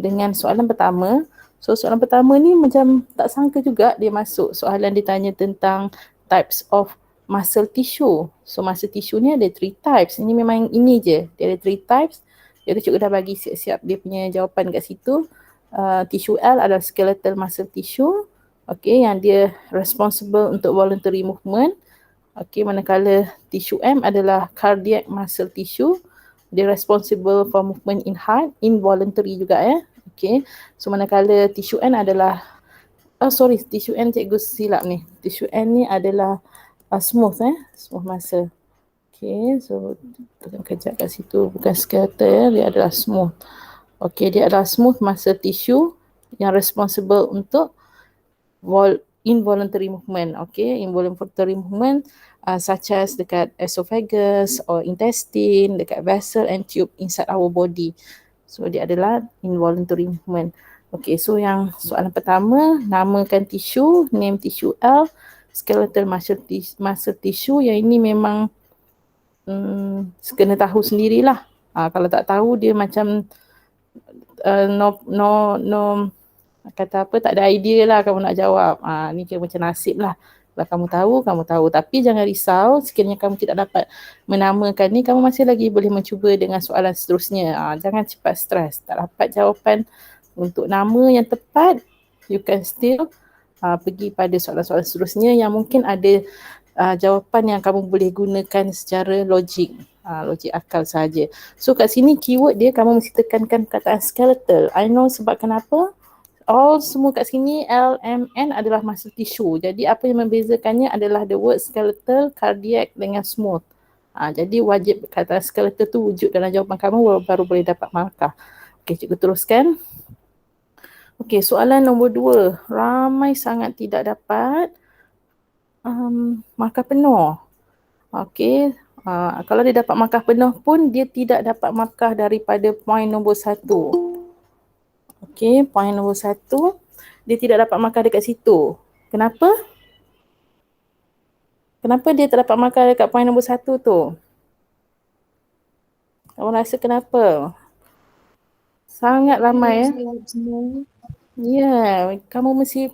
dengan soalan pertama. So soalan pertama ni macam tak sangka juga dia masuk soalan ditanya tentang types of muscle tissue. So muscle tissue ni ada 3 types. Ini memang ini je. Dia ada 3 types. Jadi cikgu dah bagi siap-siap dia punya jawapan kat situ. Tissue L adalah skeletal muscle tissue. Okay, yang dia responsible untuk voluntary movement. Okay, manakala tissue M adalah cardiac muscle tissue. Dia responsible for movement in heart, involuntary juga ya. Okay, so manakala tissue N adalah, tissue N cikgu silap ni. Tissue N ni adalah smooth smooth muscle. Okay, so tekan kejap kat situ, bukan skeletal ya, dia adalah smooth. Okay, dia adalah smooth muscle tissue yang responsible untuk involuntary movement. Okay, involuntary movement such as dekat esophagus or intestine, dekat vessel and tube inside our body. So dia adalah involuntary movement. Okay, so yang soalan pertama, namakan tissue, name tissue L, skeletal muscle tissue. Yang ini memang kena tahu sendirilah. Kalau tak tahu dia macam no kata apa, tak ada idea lah kamu nak jawab. Ni kira macam nasib lah. Kalau kamu tahu. Tapi jangan risau, sekiranya kamu tidak dapat menamakan ni, kamu masih lagi boleh mencuba dengan soalan seterusnya. Jangan cepat stres. Tak dapat jawapan untuk nama yang tepat, you can still pergi pada soalan-soalan seterusnya yang mungkin ada jawapan yang kamu boleh gunakan secara logik. Logik akal saja. So kat sini keyword dia kamu mesti tekankan perkataan skeletal. I know sebab kenapa? All semua kat sini L, M, N adalah muscle tissue. Jadi apa yang membezakannya adalah the word skeletal, cardiac dengan smooth. Jadi wajib kata skeletal tu wujud dalam jawapan kamu baru boleh dapat markah. Okey, cikgu teruskan. Okey, soalan nombor 2. Ramai sangat tidak dapat markah penuh. Okey, kalau dia dapat markah penuh pun dia tidak dapat markah daripada poin nombor 1. Okey, poin nombor 1 dia tidak dapat markah dekat situ. Kenapa? Kenapa dia tak dapat markah dekat poin nombor 1 tu? Kamu rasa kenapa? Sangat ramai ya. Kamu mesti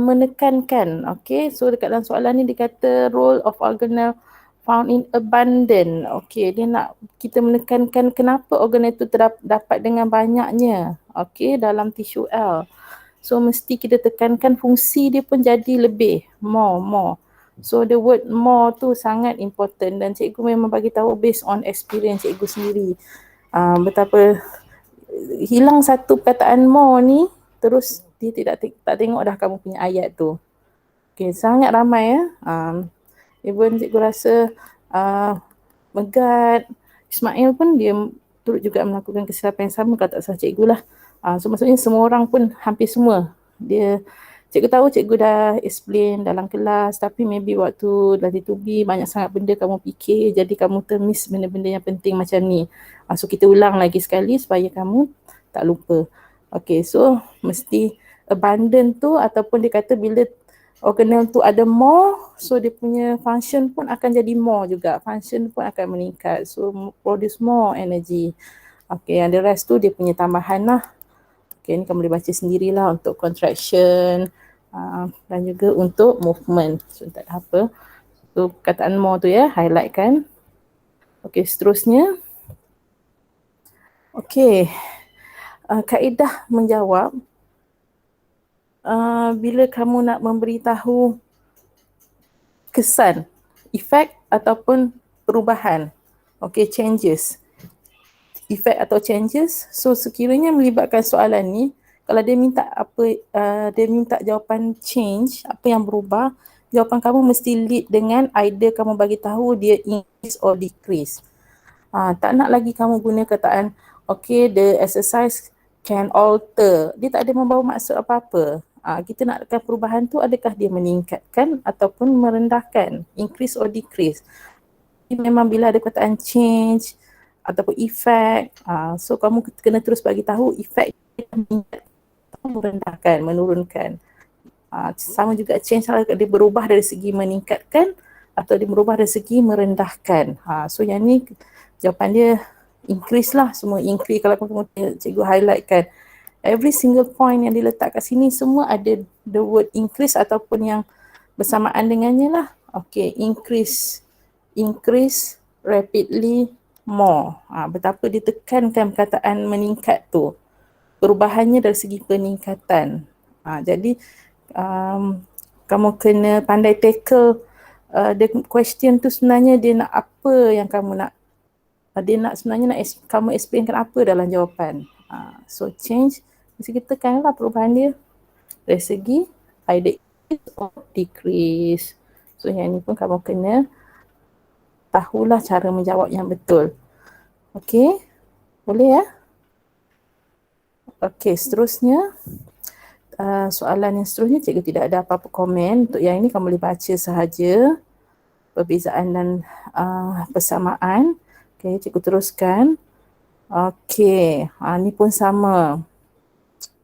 menekankan. Okey, so dekat dalam soalan ni dia kata role of organelle found in abundant. Okey, dia nak kita menekankan kenapa organelle tu dapat dengan banyaknya. Okey, dalam tisu L. So mesti kita tekankan fungsi dia pun jadi lebih, more. So the word more tu sangat important dan cikgu memang bagi tahu based on experience cikgu sendiri. Betapa hilang satu perkataan more ni terus dia tak tengok dah kamu punya ayat tu. Okay, sangat ramai ya. Even cikgu rasa Megat, Ismail pun dia turut juga melakukan kesilapan yang sama kalau tak salah cikgu lah. So maksudnya semua orang pun hampir semua. Cikgu tahu cikgu dah explain dalam kelas tapi maybe waktu latih tubi banyak sangat benda kamu fikir jadi kamu termiss benda-benda yang penting macam ni. So kita ulang lagi sekali supaya kamu tak lupa. Okay, so mesti abundant tu ataupun dia kata bila organelle tu ada more, so dia punya function pun akan jadi more juga. Function pun akan meningkat. So produce more energy. Okay, yang the rest tu dia punya tambahan lah. Okay, ni kamu boleh baca sendirilah untuk contraction dan juga untuk movement. So tak ada apa. So perkataan more tu ya, highlight kan. Okay, seterusnya. Okay, kaedah menjawab bila kamu nak memberitahu kesan, efek ataupun perubahan. Okay, changes. Efek atau changes. So sekiranya melibatkan soalan ni, kalau dia minta apa, dia minta jawapan change, apa yang berubah, jawapan kamu mesti lead dengan either kamu bagi tahu dia increase or decrease. Tak nak lagi kamu guna kataan okay, the exercise can alter. Dia tak ada membawa maksud apa-apa. Kita nakkan perubahan tu adakah dia meningkatkan ataupun merendahkan, increase or decrease. Memang bila ada kataan change ataupun effect, so kamu kena terus bagi tahu effect meningkat, merendahkan, menurunkan. Sama juga change kalau dia berubah dari segi meningkatkan atau dia berubah dari segi merendahkan. So yang ni jawapan dia increase lah, semua increase. Kalau kamu cikgu highlightkan every single point yang diletak kat sini semua ada the word increase ataupun yang bersamaan dengannya lah. Okay, increase rapidly, more. Betapa ditekankan perkataan meningkat tu. Perubahannya dari segi peningkatan. Jadi kamu kena pandai tackle the question tu sebenarnya dia nak apa yang kamu nak. Dia nak sebenarnya nak kamu explainkan apa dalam jawapan. So change, mesti kita tekanlah perubahan dia dari segi either increase or decrease. So yang ni pun kamu kena tahulah cara menjawab yang betul. Okay, boleh ya? Okay, seterusnya soalan yang seterusnya cikgu tidak ada apa-apa komen. Untuk yang ini kamu boleh baca sahaja perbezaan dan persamaan. Okay, cikgu teruskan. Okay, ni pun sama.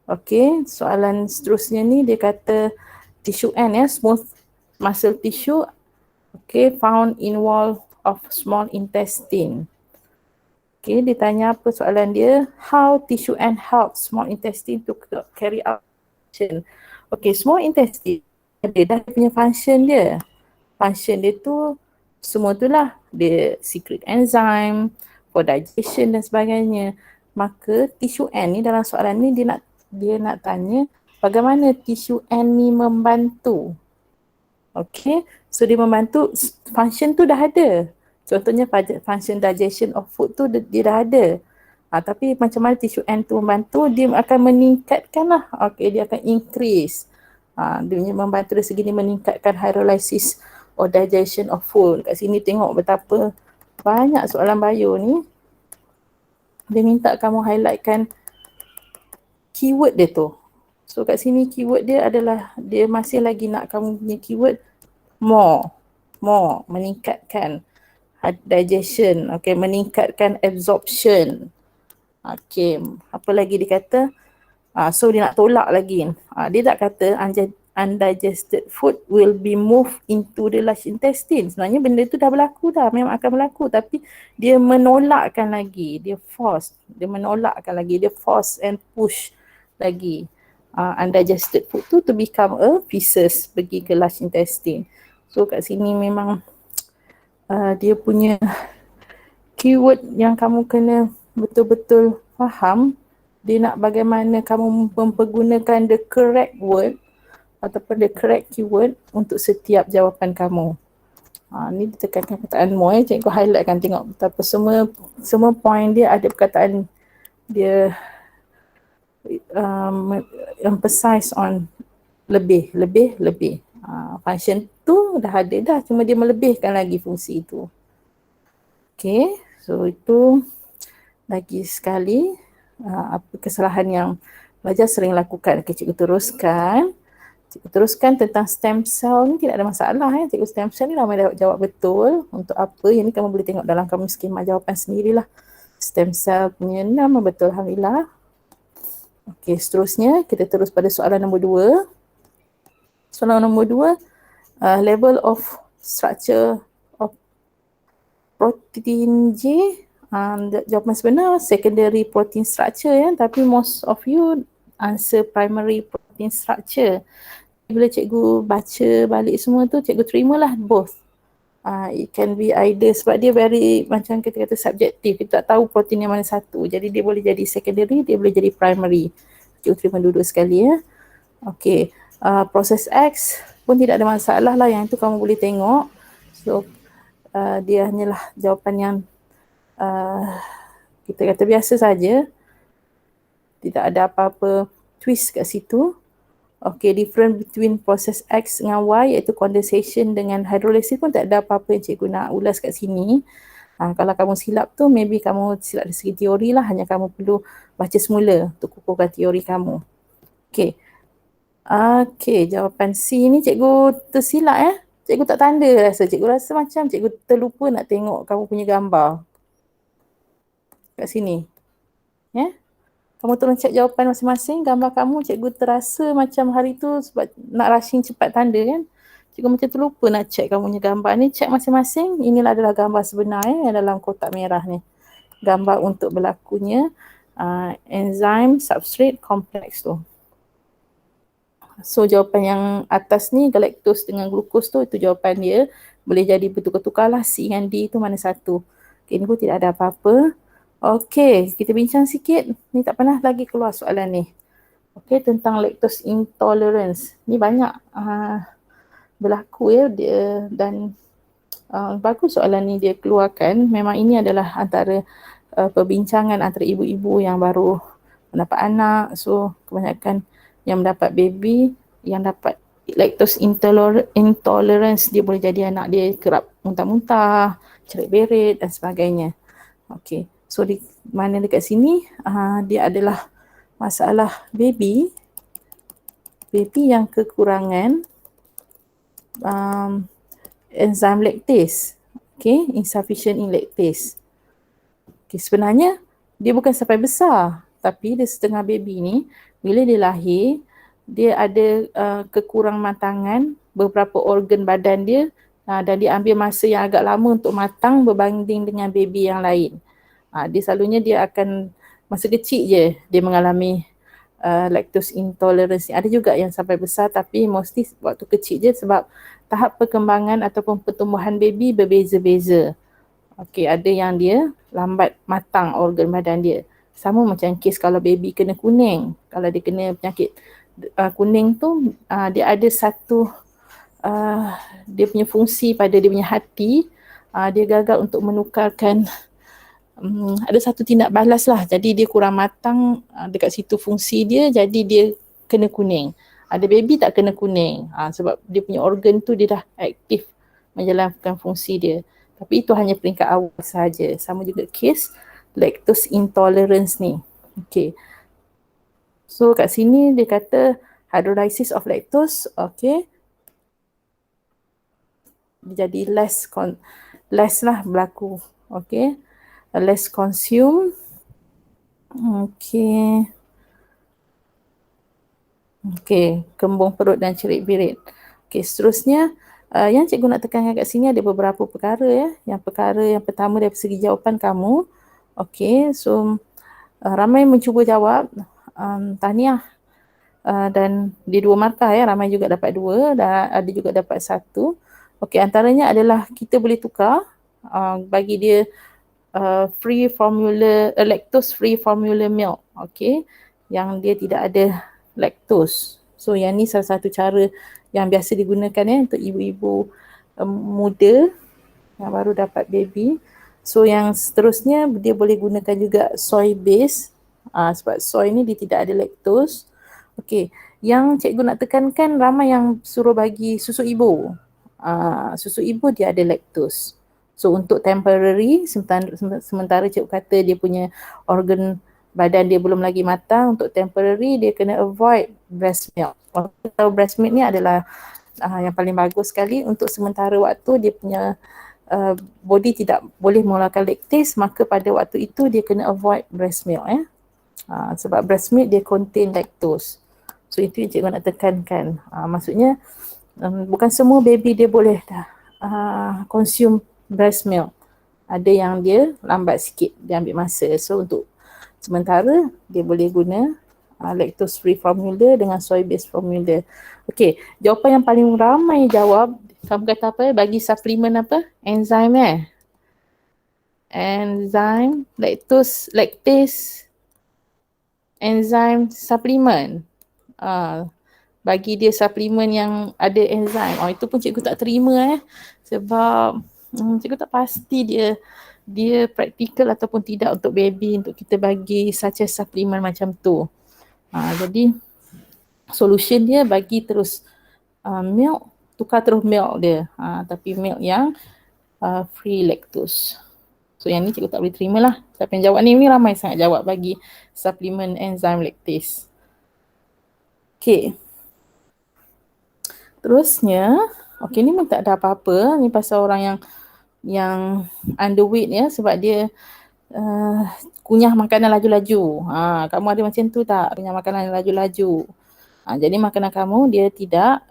Okay, soalan seterusnya ni dia kata tissue N ya, smooth muscle tissue, okay, found in wall of small intestine. Okay, dia tanya apa soalan dia? How tissue N helps small intestine to carry out function. Okay, small intestine dia dah punya function dia. Function dia tu semua tu lah. Dia secret enzyme for digestion dan sebagainya. Maka tissue N ni dalam soalan ni dia nak tanya bagaimana tissue N ni membantu. Okay, so dia membantu, function tu dah ada. Contohnya function digestion of food tu dia dah ada. Tapi macam mana tissue N tu membantu, dia akan meningkatkan lah. Okay, dia akan increase. Dia membantu dari segi ni meningkatkan hydrolysis or digestion of food. Kat sini tengok betapa banyak soalan bio ni. Dia minta kamu highlightkan keyword dia tu. So kat sini keyword dia adalah, dia masih lagi nak kamu punya keyword more, meningkatkan digestion, okay, meningkatkan absorption. Okay, apa lagi dia kata? So dia nak tolak lagi. Dia tak kata undigested food will be moved into the large intestine. Sebenarnya benda tu dah berlaku dah, memang akan berlaku, tapi dia menolakkan lagi, dia menolakkan lagi, dia force and push lagi undigested food tu to become a feces, pergi ke large intestine. So kat sini memang dia punya keyword yang kamu kena betul-betul faham. Dia nak bagaimana kamu mempergunakan the correct word ataupun the correct keyword untuk setiap jawapan kamu. Ni ditekankan perkataan more. Cikgu highlightkan, tengok betapa semua point dia ada perkataan dia emphasize on lebih. Function tu dah ada dah, cuma dia melebihkan lagi fungsi itu. Okay, so itu lagi sekali apa kesalahan yang pelajar sering lakukan. Okay, cikgu teruskan tentang stem cell ni, tidak ada masalah ya. Cikgu stem cell ni ramai jawab betul. Untuk apa, yang ni kamu boleh tengok dalam kamu skema jawapan sendirilah. Stem cell punya nama betul, alhamdulillah. Okay, seterusnya kita terus pada soalan nombor 2. Soalan nombor 2, level of structure of protein J. Jawapan sebenar secondary protein structure ya, tapi most of you answer primary protein structure. Bila cikgu baca balik semua tu, cikgu terimalah both. It can be either, sebab dia very macam kita kata subjektif, kita tak tahu protein yang mana satu. Jadi dia boleh jadi secondary, dia boleh jadi primary. Cikgu terima dulu sekali ya. Okay, proses X pun tidak ada masalah lah, yang itu kamu boleh tengok. So dia hanyalah jawapan yang kita kata biasa saja. Tidak ada apa-apa twist kat situ. Okay, different between proses X dengan Y iaitu condensation dengan hydrolysis pun tak ada apa-apa yang cikgu nak ulas kat sini. Kalau kamu silap tu, maybe kamu silap dari segi teori lah, hanya kamu perlu baca semula untuk kukuhkan teori kamu. Okay. Okay, jawapan C ni cikgu tersilap ya. Cikgu tak tanda rasa. Cikgu rasa macam cikgu terlupa nak tengok kamu punya gambar. Kat sini. Ya. Kamu tolong cek jawapan masing-masing. Gambar kamu cikgu terasa macam hari tu sebab nak rushing cepat tanda kan. Cikgu macam terlupa nak cek kamu punya gambar ni. Cek masing-masing. Inilah adalah gambar sebenar yang dalam kotak merah ni. Gambar untuk berlakunya enzyme substrate complex tu. So jawapan yang atas ni, galactose dengan glukos tu, itu jawapan dia. Boleh jadi bertukar-tukar lah C dengan D tu mana satu. Okay, ni pun tidak ada apa-apa. Okay, kita bincang sikit. Ni tak pernah lagi keluar soalan ni. Okay, tentang lactose intolerance. Ni banyak berlaku ya dia, dan bagus soalan ni dia keluarkan. Memang ini adalah antara perbincangan antara ibu-ibu yang baru mendapat anak. So kebanyakan yang mendapat baby yang dapat lactose intolerance, dia boleh jadi anak dia kerap muntah-muntah, cerit-berit dan sebagainya. Okay, so di mana dekat sini dia adalah masalah baby yang kekurangan enzim lactase. Okay, insufficient in lactase. Okay, sebenarnya dia bukan sampai besar, tapi dia setengah baby ni, bila dia lahir, dia ada kekurang matangan beberapa organ badan dia, dan dia ambil masa yang agak lama untuk matang berbanding dengan baby yang lain. Dia selalunya dia akan masa kecil je dia mengalami lactose intolerance. Ada juga yang sampai besar, tapi mostly waktu kecil je sebab tahap perkembangan ataupun pertumbuhan baby berbeza-beza. Okey, ada yang dia lambat matang organ badan dia. Sama macam kes kalau baby kena kuning. Kalau dia kena penyakit kuning tu, dia ada satu dia punya fungsi pada dia punya hati, dia gagal untuk menukarkan ada satu tindak balas lah. Jadi dia kurang matang dekat situ fungsi dia, jadi dia kena kuning. Ada baby tak kena kuning sebab dia punya organ tu dia dah aktif menjalankan fungsi dia. Tapi itu hanya peringkat awal sahaja. Sama juga kes lactose intolerance ni. Okay. So kat sini dia kata hydrolysis of lactose, okay. Jadi less lah berlaku. Okay. Less consume. Okay. Okay. Kembung perut dan cerit-berit. Okay, seterusnya yang cikgu nak tekankan kat sini ada beberapa perkara ya. Yang perkara yang pertama dari segi jawapan kamu. Okay, so ramai mencuba jawab. Tahniah. Dan di 2 markah ya, ramai juga dapat 2 dan ada juga dapat 1. Okay, antaranya adalah kita boleh tukar bagi dia free formula, lactose free formula milk. Okay, yang dia tidak ada lactose. So yang ni salah satu cara yang biasa digunakan ya untuk ibu-ibu muda yang baru dapat baby. So yang seterusnya dia boleh gunakan juga soy base sebab soy ni dia tidak ada lactose. Okey, yang cikgu nak tekankan ramai yang suruh bagi susu ibu. Susu ibu dia ada lactose. So untuk temporary, sementara cikgu kata dia punya organ badan dia belum lagi matang, untuk temporary dia kena avoid breast milk. Kalau breast milk ni adalah yang paling bagus sekali untuk sementara waktu dia punya body tidak boleh mengeluarkan lactase, maka pada waktu itu dia kena avoid breast milk sebab breast milk dia contain lactose. So itu yang cikgu nak tekankan. Maksudnya bukan semua baby dia boleh consume breast milk. Ada yang dia lambat sikit, dia ambil masa. So untuk sementara dia boleh guna lactose free formula dengan soy based formula. Okey, jawapan yang paling ramai jawab, kamu kata apa? Bagi suplemen apa? Enzim enzim lactase enzim suplemen. Bagi dia suplemen yang ada enzim. Itu pun cikgu tak terima sebab cikgu tak pasti dia praktikal ataupun tidak untuk baby, untuk kita bagi such as suplemen macam tu. Jadi solution dia bagi terus milk, tukar terus milk dia, tapi milk yang free lactose. So yang ni cikgu tak boleh terima lah. Siapa yang jawab ni ramai sangat jawab bagi suplemen enzim lactase. Okay. Terusnya, okay ni pun tak ada apa-apa. Ni pasal orang yang underweight ya, sebab dia kunyah makanan laju-laju. Kamu ada macam tu tak? Kunyah makanan laju-laju. Jadi makanan kamu dia tidak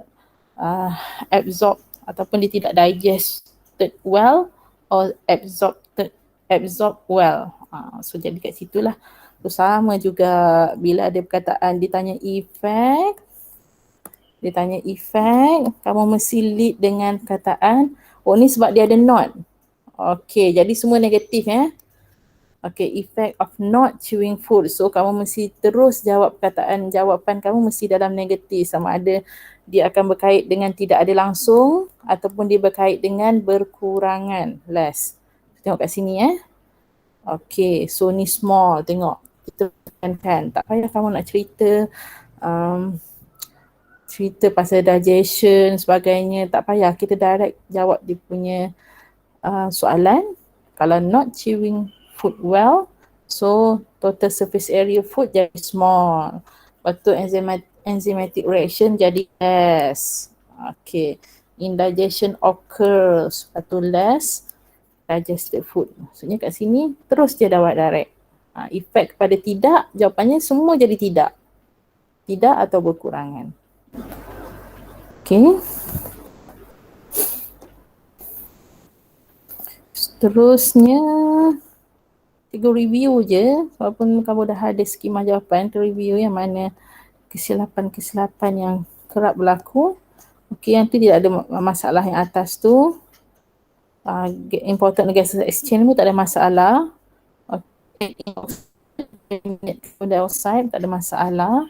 absorb ataupun dia tidak digested well or absorb well. So jadi kat situlah So, sama juga bila ada perkataan ditanya effect, kamu mesti lead dengan perkataan, oh ni sebab dia ada not. Okay, jadi semua negatif Okay, effect of not chewing food. So kamu mesti terus jawab jawapan kamu mesti dalam negatif, sama ada dia akan berkait dengan tidak ada langsung ataupun dia berkait dengan berkurangan, less. Tengok kat sini Okay, so ni small, tengok. Kita kan, tak payah kamu nak cerita pasal digestion sebagainya, tak payah, kita direct jawab dia punya soalan. Kalau not chewing food well, so total surface area food jadi small. Lepas tu enzymatic reaction jadi less. Okay, indigestion occurs, lepas tu less digested food. Maksudnya kat sini terus dia jawab direct. Efek kepada tidak, jawapannya semua jadi tidak. Tidak atau berkurangan. Okay. Seterusnya, cikgu review je, walaupun kamu dah ada skema jawapan, review yang mana kesilapan-kesilapan yang kerap berlaku. Okey, yang tu tidak ada masalah yang atas tu. Important gas exchange pun tak ada masalah. Carbon dioxide tak ada masalah.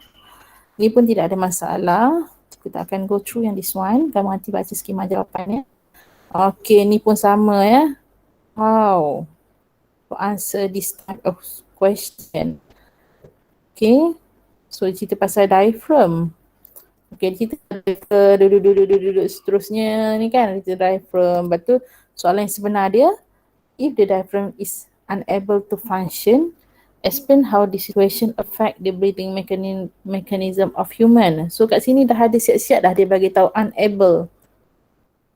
Ni pun tidak ada masalah. Kita akan go through yang this one. Kamu nanti baca skema jawapannya. Okey, ni pun sama How to answer this type of question. Okay, so cerita pasal diaphragm. Okay, cerita duduk seterusnya ni kan, cerita diaphragm. Lepas tu soalan yang sebenar dia, if the diaphragm is unable to function, explain how the situation affect the breathing mechanism of human. So kat sini dah ada siap-siap dah dia bagi tahu unable.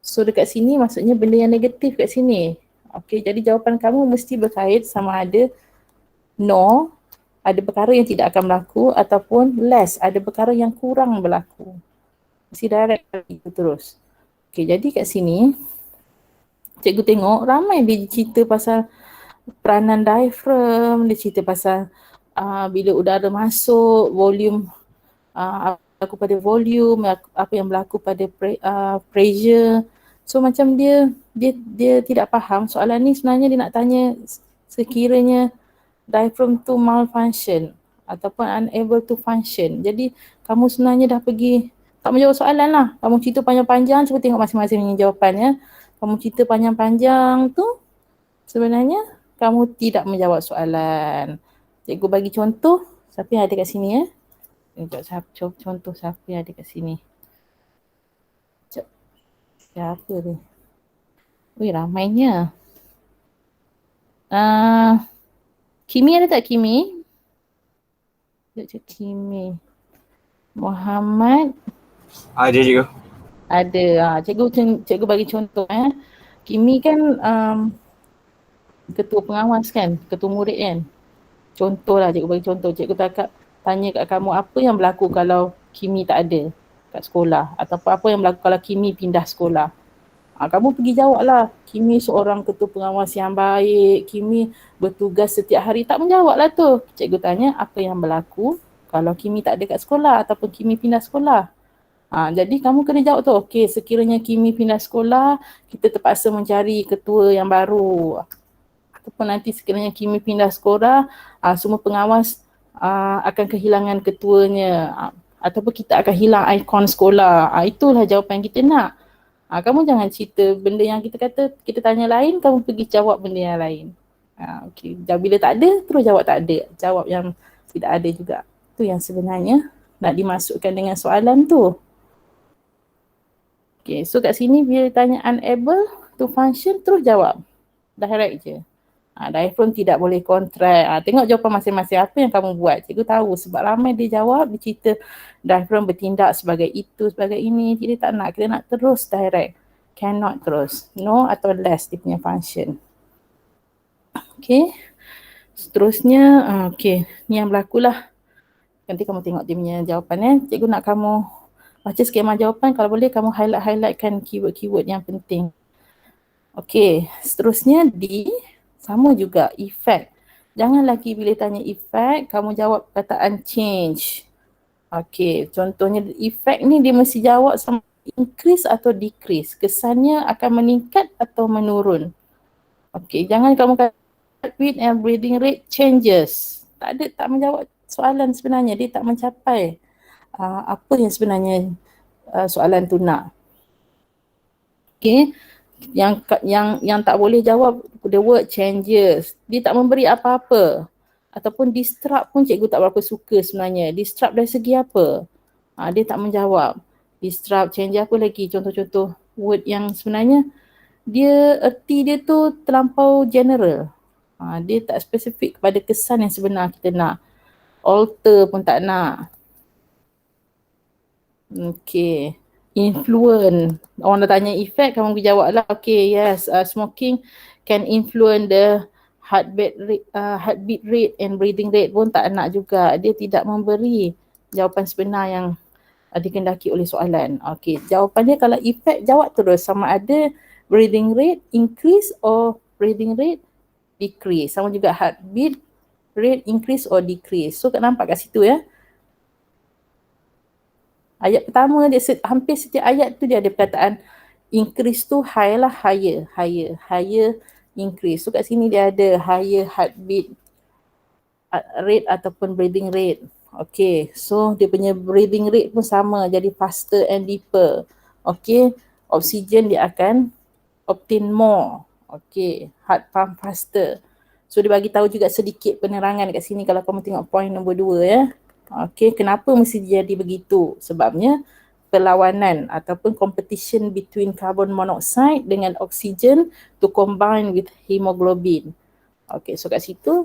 So dekat sini maksudnya benda yang negatif kat sini. Okay, jadi jawapan kamu mesti berkait sama ada no, ada perkara yang tidak akan berlaku, ataupun less, ada perkara yang kurang berlaku. Mesti direct itu terus. Okay, jadi kat sini cikgu tengok ramai dia cerita pasal peranan diaphragm, dia cerita pasal bila udara masuk, volume, apa berlaku pada volume, apa yang berlaku pada pressure. So macam dia tidak faham soalan ni. Sebenarnya dia nak tanya sekiranya diaphragm tu malfunction ataupun unable to function. Jadi kamu sebenarnya dah pergi tak menjawab soalan lah. Kamu cerita panjang-panjang, cuba tengok masing-masing punya jawapannya. Kamu cerita panjang-panjang tu sebenarnya kamu tidak menjawab soalan. Cikgu bagi contoh, siapa yang ada kat sini contoh siapa yang ada kat sini. Siapa ni? Wih, ramainya. Kimi ada tak Kimi? Sekejap, Kimi. Muhammad. Ada juga. Ada. Cikgu bagi contoh Kimi kan ketua pengawas kan, ketua murid kan. Contohlah cikgu bagi contoh. Cikgu tanya kat kamu apa yang berlaku kalau Kimi tak ada kat sekolah, ataupun apa yang berlaku kalau Kimi pindah sekolah. Kamu pergi jawab lah, Kimi seorang ketua pengawas yang baik, Kimi bertugas setiap hari. Tak menjawab lah tu. Cikgu tanya apa yang berlaku kalau Kimi tak ada kat sekolah ataupun Kimi pindah sekolah. Jadi kamu kena jawab tu, okey, sekiranya Kimi pindah sekolah, kita terpaksa mencari ketua yang baru. Ataupun nanti sekiranya Kimi pindah sekolah, semua pengawas akan kehilangan ketuanya. Ataupun kita akan hilang ikon sekolah. Itulah jawapan kita nak. Kamu jangan cerita benda yang kita kata, kita tanya lain, kamu pergi jawab benda yang lain. Okay. Bila tak ada, terus jawab tak ada. Jawab yang tidak ada juga. Itu yang sebenarnya nak dimasukkan dengan soalan tu. Okay, so kat sini bila tanya unable to function, terus jawab. Direct je. Diaphragm tidak boleh contract. Tengok jawapan masing-masing apa yang kamu buat. Cikgu tahu sebab ramai dia jawab, dia cerita diaphragm bertindak sebagai itu, sebagai ini. Kita tak nak, kita nak terus direct. Cannot terus. No atau less dia punya function. Okay. Seterusnya, okay. Ni yang berlaku lah. Nanti kamu tengok dia punya jawapan Cikgu nak kamu baca skema jawapan. Kalau boleh kamu highlightkan keyword-keyword yang penting. Okay. Seterusnya D. Sama juga effect. Jangan lagi bila tanya effect, kamu jawab perkataan change. Okey, contohnya effect ni dia mesti jawab sama increase atau decrease. Kesannya akan meningkat atau menurun. Okey, jangan kamu kata heartbeat and breathing rate changes. Tak ada, tak menjawab soalan sebenarnya. Dia tak mencapai apa yang sebenarnya soalan tu nak. Okey, yang tak boleh jawab the word changes. Dia tak memberi apa-apa. Ataupun disrupt pun cikgu tak berapa suka sebenarnya. Disrupt dari segi apa? Dia tak menjawab. Disrupt, change apa lagi? Contoh-contoh word yang sebenarnya dia erti dia tu terlampau general. Dia tak spesifik kepada kesan yang sebenar kita nak. Alter pun tak nak. Okay. Influence. Orang dah tanya effect, kamu pergi jawab lah. Okay, yes. Smoking can influence the heartbeat rate and breathing rate pun tak nak juga. Dia tidak memberi jawapan sebenar yang dikendaki oleh soalan. Okay, jawapannya kalau effect, jawab terus sama ada breathing rate increase or breathing rate decrease. Sama juga heartbeat rate increase or decrease. So nampak kat situ ya. Ayat pertama dia hampir setiap ayat tu dia ada perkataan increase tu high lah, higher increase. So kat sini dia ada higher heartbeat rate ataupun breathing rate. Okay, so dia punya breathing rate pun sama, jadi faster and deeper. Okay, oksigen dia akan obtain more. Okay, heart pump faster. So dia bagi tahu juga sedikit penerangan kat sini kalau kamu tengok point nombor 2 ya. Okay, kenapa mesti jadi begitu? Sebabnya perlawanan ataupun competition between carbon monoxide dengan oksigen to combine with hemoglobin. Okay, so kat situ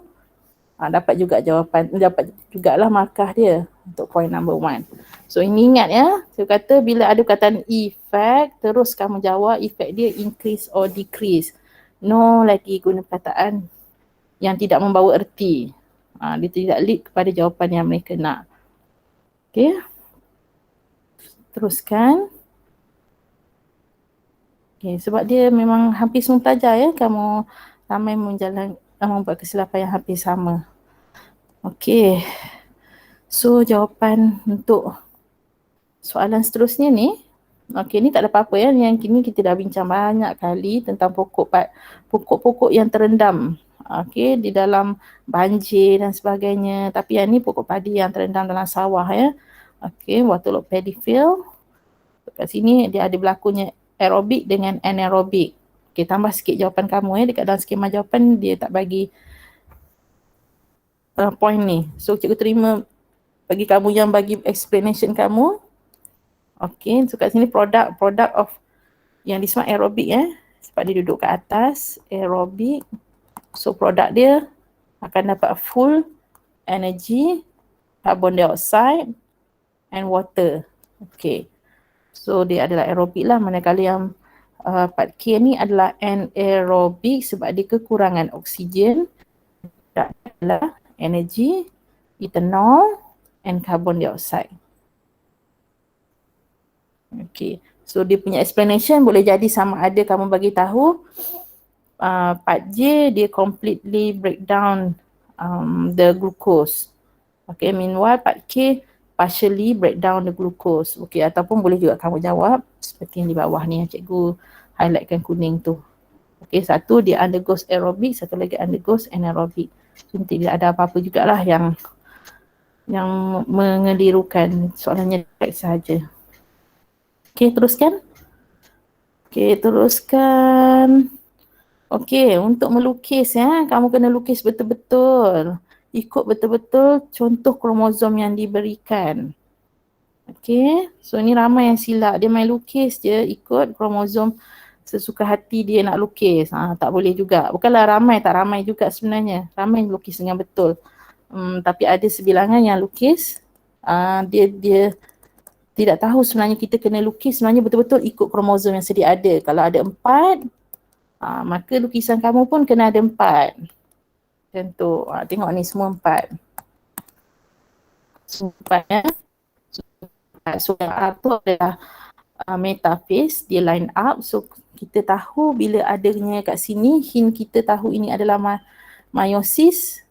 dapat juga jawapan, dapat jugalah markah dia untuk point number 1. So ini ingat ya, saya kata bila ada perkataan effect, terus kamu jawab effect dia increase or decrease. No lagi guna perkataan yang tidak membawa erti. Dia tidak lead kepada jawapan yang mereka nak. Okay. Teruskan. Okay, sebab dia memang hampir semua pelajar ya, kamu ramai membuat kesilapan yang hampir sama. Okay. So jawapan untuk soalan seterusnya ni, okay, ni tak ada apa-apa ya, yang kini kita dah bincang banyak kali tentang pokok-pokok yang terendam. Okay, di dalam banjir dan sebagainya. Tapi yang ni pokok padi yang terendam dalam sawah ya. Okay, waterlogged paddy field. Kat sini dia ada berlakunya aerobik dengan anaerobik. Okay, tambah sikit jawapan kamu ya. Dekat dalam skema jawapan dia tak bagi point ni. So cikgu terima bagi kamu yang bagi explanation kamu. Okay, so kat sini product of yang disebut aerobik ya. Sebab dia duduk kat atas, aerobik. So produk dia akan dapat full energy, carbon dioxide and water. Okay. So dia adalah aerobik lah. Manakala yang part K ni adalah anaerobik sebab dia kekurangan oksigen. Dia adalah energy, ethanol and carbon dioxide. Okay. So dia punya explanation boleh jadi sama ada kamu bagi tahu part J dia completely break down the glucose. Okay, meanwhile part K partially break down the glucose. Okay, ataupun boleh juga kamu jawab seperti yang di bawah ni yang cikgu highlightkan kuning tu. Okay, satu dia undergoes aerobic, satu lagi undergoes anaerobic. So tidak ada apa-apa jugalah yang mengelirukan, soalannya direct saja. Okay, teruskan. Okay, teruskan. Okey, untuk melukis ya, kamu kena lukis betul-betul. Ikut betul-betul contoh kromosom yang diberikan. Okey, so ni ramai yang silap. Dia main lukis je ikut kromosom sesuka hati dia nak lukis. Tak boleh juga. Bukanlah ramai, tak ramai juga sebenarnya. Ramai lukis dengan betul. Tapi ada sebilangan yang lukis, dia tidak tahu sebenarnya kita kena lukis sebenarnya betul-betul ikut kromosom yang sedia ada. Kalau ada 4, maka lukisan kamu pun kena ada 4. Contoh, tengok ni semua 4. Semua 4 ya. So yang A tu adalah metaphase, dia line up. So kita tahu bila adanya kat sini, hint kita tahu ini adalah meiosis.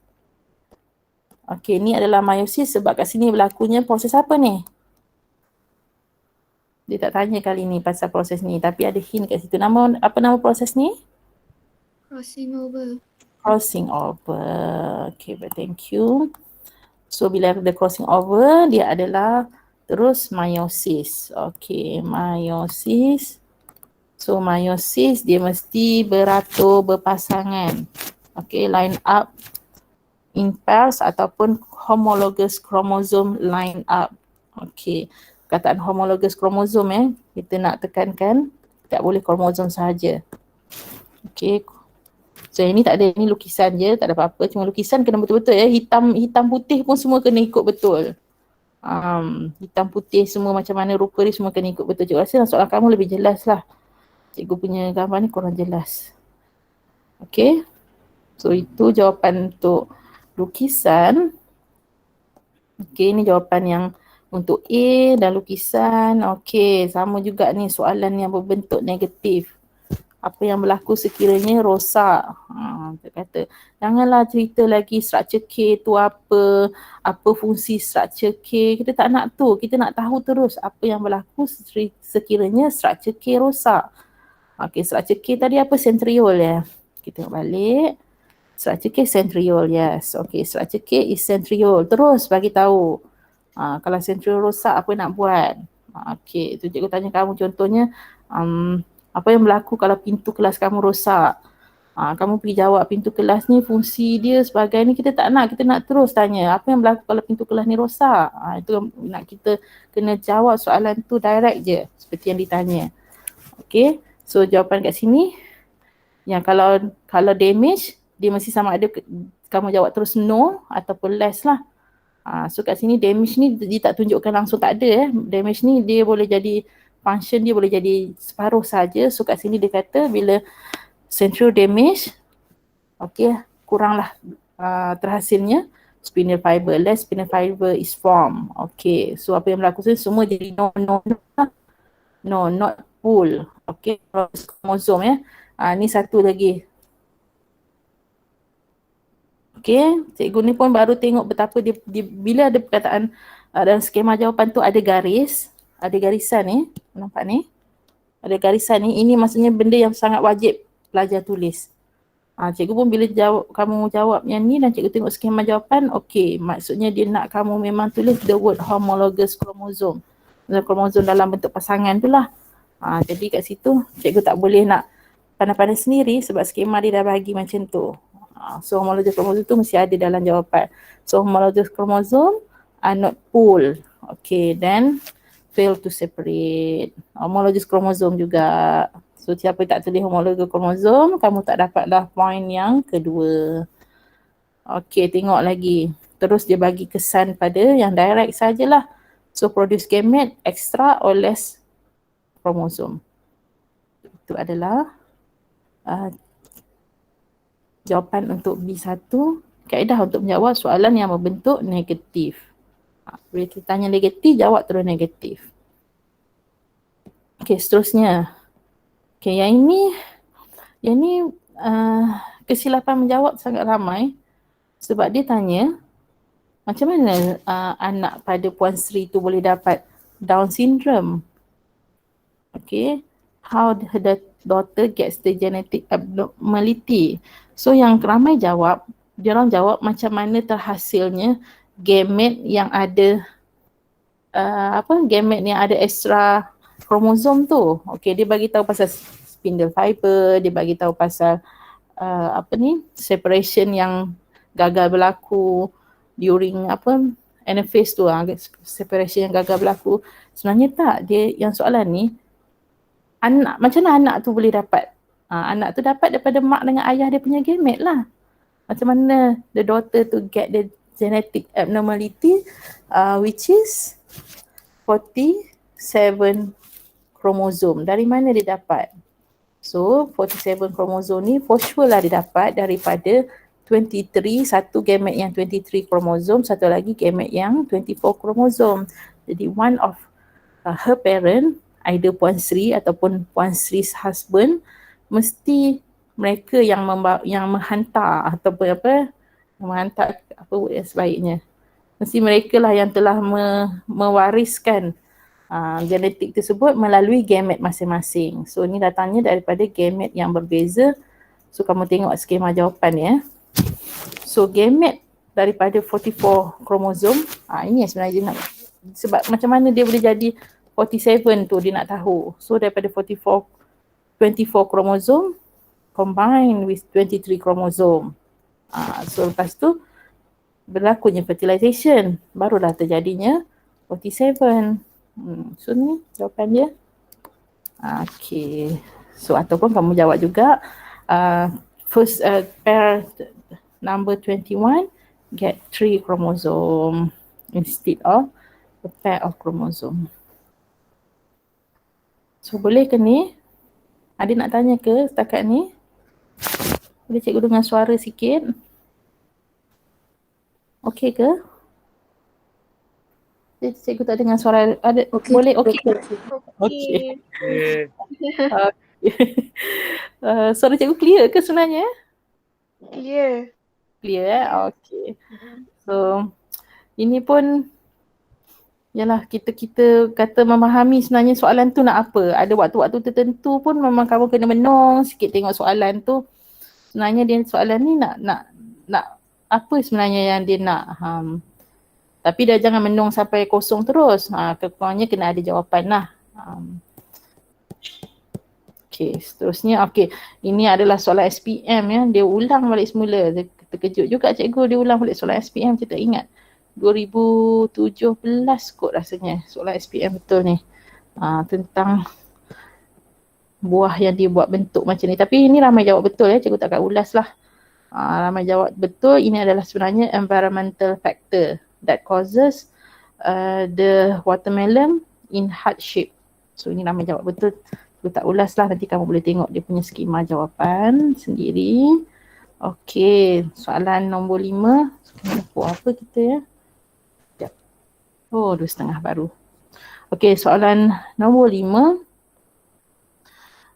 Okey, ni adalah meiosis sebab kat sini berlakunya proses apa ni? Dia tak tanya kali ni pasal proses ni, tapi ada hint kat situ. Apa nama proses ni? Crossing over. Crossing over. Okay, but thank you. So bila ada crossing over, dia adalah terus meiosis. Okay, meiosis. So meiosis dia mesti beratur berpasangan. Okay, line up in pairs ataupun homologous chromosome line up. Okay, perkataan homologous chromosome kita nak tekankan tak boleh kromosom sahaja. Okay, so ini tak ada, ini lukisan je, tak ada apa-apa, cuma lukisan kena betul-betul hitam putih pun semua kena ikut betul. Hitam putih semua macam mana rupa dia semua kena ikut betul. Cikgu rasa soalan kamu lebih jelas lah. Cikgu punya gambar ni kurang jelas. Okay, so itu jawapan untuk lukisan. Okay, ni jawapan yang untuk A dan lukisan. Okay, sama juga ni soalan yang berbentuk negatif. Apa yang berlaku sekiranya rosak. Dia kata, janganlah cerita lagi structure K tu apa fungsi structure K. Kita tak nak tu, kita nak tahu terus apa yang berlaku sekiranya structure K rosak. Okay, structure K tadi apa? Centriole ya. Kita tengok balik. Structure K centriole, yes. Okay, structure K is centriole. Terus bagi tahu. Kalau centriole rosak, apa nak buat? Okay, tu cikgu tanya kamu contohnya, apa yang berlaku kalau pintu kelas kamu rosak? Kamu pergi jawab pintu kelas ni fungsi dia sebagai ni, kita tak nak, kita nak terus tanya apa yang berlaku kalau pintu kelas ni rosak. Itu nak kita kena jawab soalan tu direct je seperti yang ditanya. Okay, so jawapan kat sini yang kalau damage dia mesti sama ada kamu jawab terus no ataupun less lah. So kat sini damage ni dia tak tunjukkan langsung tak ada. Damage ni dia boleh jadi function dia boleh jadi separuh saja. So kat sini dia kata bila central damage, okay, kuranglah terhasilnya spindle fiber. Less spindle fiber is formed. Okay, so apa yang berlaku semua jadi no, not full. Okay, kromosom ya. Ni satu lagi. Okay, cikgu ni pun baru tengok betapa dia bila ada perkataan dalam skema jawapan tu ada garisan ni, nampak ni? Ada garisan ni, ini maksudnya benda yang sangat wajib pelajar tulis. Cikgu pun bila kamu jawab yang ni dan cikgu tengok skema jawapan, okay, maksudnya dia nak kamu memang tulis the word homologous chromosome. Kromosom dalam bentuk pasangan tu lah. Jadi kat situ cikgu tak boleh nak pandai-pandai sendiri sebab skema dia dah bagi macam tu. So homologous chromosome tu mesti ada dalam jawapan. So homologous chromosome are not pool. Okay, then fail to separate. Homologous chromosome juga. So siapa tak tulis homologous chromosome, kamu tak dapatlah point yang kedua. Okay, tengok lagi. Terus dia bagi kesan pada yang direct sajalah. So produce gamete extra or less chromosome. Itu adalah jawapan untuk B1, kaedah untuk menjawab soalan yang berbentuk negatif. Bila kita tanya negatif, jawab terus negatif. Okey, seterusnya. Okey, yang ini kesilapan menjawab sangat ramai sebab dia tanya macam mana anak pada Puan Sri tu boleh dapat Down syndrome. Okey, how the daughter gets the genetic abnormality. So yang ramai jawab, dia orang jawab macam mana terhasilnya gamete yang ada gamete yang ada extra kromosom tu. Okey, dia bagi tahu pasal spindle fiber, dia bagi tahu pasal separation yang gagal berlaku during anaphase tu, separation yang gagal berlaku. Sebenarnya tak, dia yang soalan ni macam mana anak tu boleh dapat? Anak tu dapat daripada mak dengan ayah dia punya gamete lah. Macam mana the daughter to get the genetic abnormality which is 47 kromosom. Dari mana dia dapat? So 47 kromosom ni for sure lah dia dapat daripada 23, satu gamete yang 23 kromosom, satu lagi gamete yang 24 kromosom. Jadi one of her parent, either Puan Sri ataupun Puan Sri's husband, mesti mereka yang menghantar ataupun menghantar apa word yang sebaiknya. Mesti mereka lah yang telah mewariskan genetik tersebut melalui gamet masing-masing. So ni datangnya daripada gamet yang berbeza. So kamu tengok skema jawapan ya. So gamet daripada 44 kromosom, ini yang sebenarnya dia nak, sebab macam mana dia boleh jadi 47 tu dia nak tahu. So daripada 24 kromosom combine with 23 kromosom. So lepas tu berlakunya fertilization, barulah terjadinya 47. So ni jawapan dia. Okay. So ataupun kamu jawab juga first pair number 21 get 3 chromosome instead of a pair of chromosome. So boleh ke ni? Adik nak tanya ke setakat ni? Boleh cikgu dengar suara sikit? Okey ke? Cikgu tak dengar suara. Ada boleh okey. Okey. Suara cikgu clear ke sebenarnya? Clear. Clear okey. So ini pun yalah kita kata memahami sebenarnya soalan tu nak apa. Ada waktu-waktu tertentu pun memang kamu kena menung sikit tengok soalan tu. Sebenarnya dia soalan ni nak apa sebenarnya yang dia nak. Tapi dah jangan menung sampai kosong terus. Kekurangnya kena ada jawapan lah. Okey, seterusnya ini adalah soalan SPM ya. Dia ulang balik semula. Terkejut juga cikgu dia ulang balik soalan SPM, saya tak ingat. 2017 kot rasanya soalan SPM betul ni. Tentang buah yang dia buat bentuk macam ni. Tapi ini ramai jawab betul ya, cikgu takkan ulas lah. Ramai jawab betul. Ini adalah sebenarnya environmental factor that causes the watermelon in heart shape. So ini ramai jawab betul. Cikgu tak ulas lah, nanti kamu boleh tengok dia punya skema jawapan sendiri. Okey, soalan nombor 5. Buat apa kita ya? Sekejap. 2.5 baru. Okey, soalan nombor 5.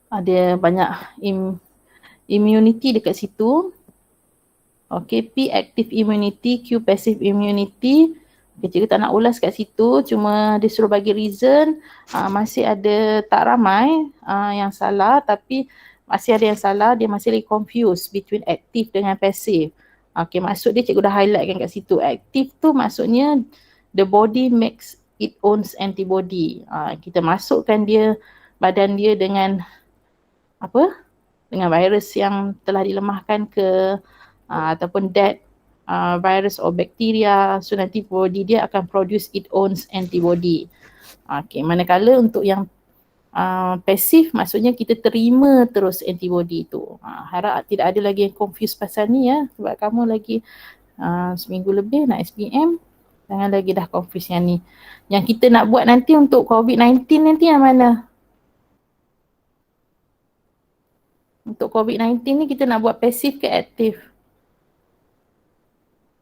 Ada banyak immunity dekat situ. Okay, P active immunity, Q passive immunity. Okay, cikgu tak nak ulas kat situ, cuma dia suruh bagi reason. Masih ada tak ramai yang salah, tapi masih ada yang salah, dia masih lagi confused between active dengan passive. Okay, maksud dia cikgu dah highlightkan kat situ. Active tu maksudnya the body makes its own antibody. Kita masukkan dia, badan dia dengan apa? Dengan virus yang telah dilemahkan ke ataupun dead virus or bacteria. So nanti body dia akan produce its own antibody. Okay, manakala untuk yang pasif maksudnya kita terima terus antibody tu. Harap tidak ada lagi yang confuse pasal ni ya, sebab kamu lagi seminggu lebih nak SPM, jangan lagi dah confuse yang ni. Yang kita nak buat nanti untuk COVID-19 nanti yang mana? Untuk COVID-19 ni kita nak buat pasif ke aktif?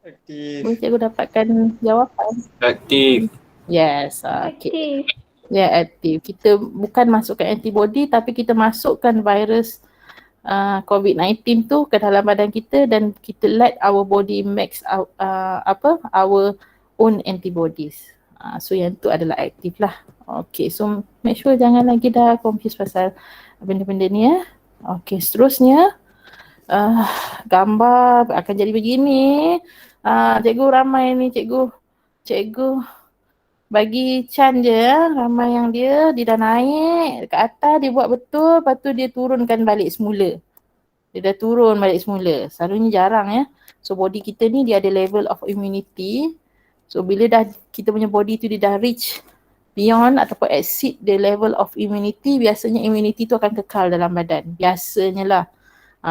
Aktif. Boleh cikgu dapatkan jawapan? Aktif. Yes, okay. Ya, aktif. Kita bukan masukkan antibody tapi kita masukkan virus COVID-19 tu ke dalam badan kita dan kita let our body makes our own antibodies. So yang tu adalah aktif lah. Okay, so make sure jangan lagi dah confuse pasal benda-benda ni ya. Okay, seterusnya gambar akan jadi begini. Cikgu ramai ni, cikgu bagi Chan je ya, ramai yang dia dah naik ke atas, dia buat betul, lepas tu dia turunkan balik semula. Dia dah turun balik semula, selalunya jarang ya. So body kita ni dia ada level of immunity. So bila dah kita punya body tu dia dah reach beyond ataupun exceed the level of immunity, biasanya immunity tu akan kekal dalam badan. Biasanya lah.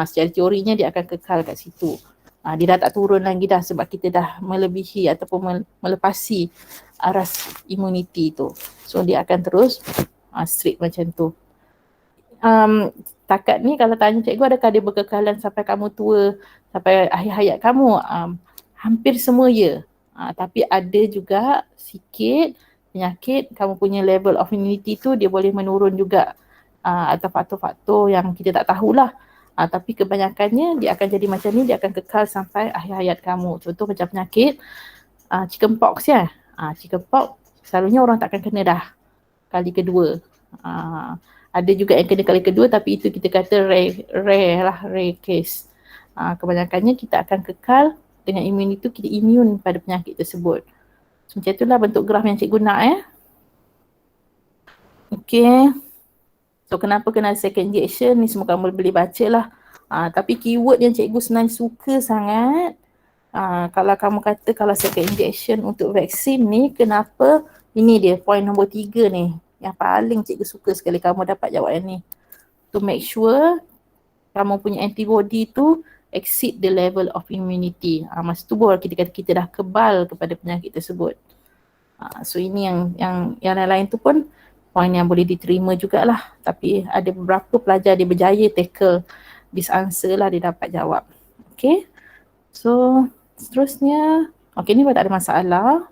Secara teorinya dia akan kekal kat situ. Dia dah tak turun lagi dah sebab kita dah melebihi ataupun melepasi aras immunity tu. So dia akan terus straight macam tu. Takat ni kalau tanya cikgu adakah dia berkekalan sampai kamu tua, sampai akhir hayat kamu? Hampir semua ya. Tapi ada juga sikit penyakit kamu punya level of immunity tu dia boleh menurun juga. Atau faktor-faktor yang kita tak tahulah. Tapi kebanyakannya dia akan jadi macam ni, dia akan kekal sampai akhir hayat kamu. Contoh macam penyakit chickenpox ya. Chickenpox selalunya orang takkan kena dah kali kedua. Ada juga yang kena kali kedua tapi itu kita kata rare case. Kebanyakannya kita akan kekal dengan imun itu, kita imun pada penyakit tersebut. So, macam itulah bentuk graf yang cikgu nak ya. Okay. So kenapa kena second injection ni semua kamu boleh baca lah. Tapi keyword yang cikgu sebenarnya suka sangat, kalau kamu kata kalau second injection untuk vaksin ni, kenapa? Ini dia point nombor 3 ni. Yang paling cikgu suka sekali kamu dapat jawapan ni. To make sure kamu punya antibody tu exceed the level of immunity. Masa tu baru kita kata kita dah kebal kepada penyakit tersebut. So ini yang lain-lain tu pun point yang boleh diterima jugalah. Tapi ada beberapa pelajar dia berjaya tackle this answer lah, dia dapat jawab. Okay. So seterusnya, okay ni pun tak ada masalah.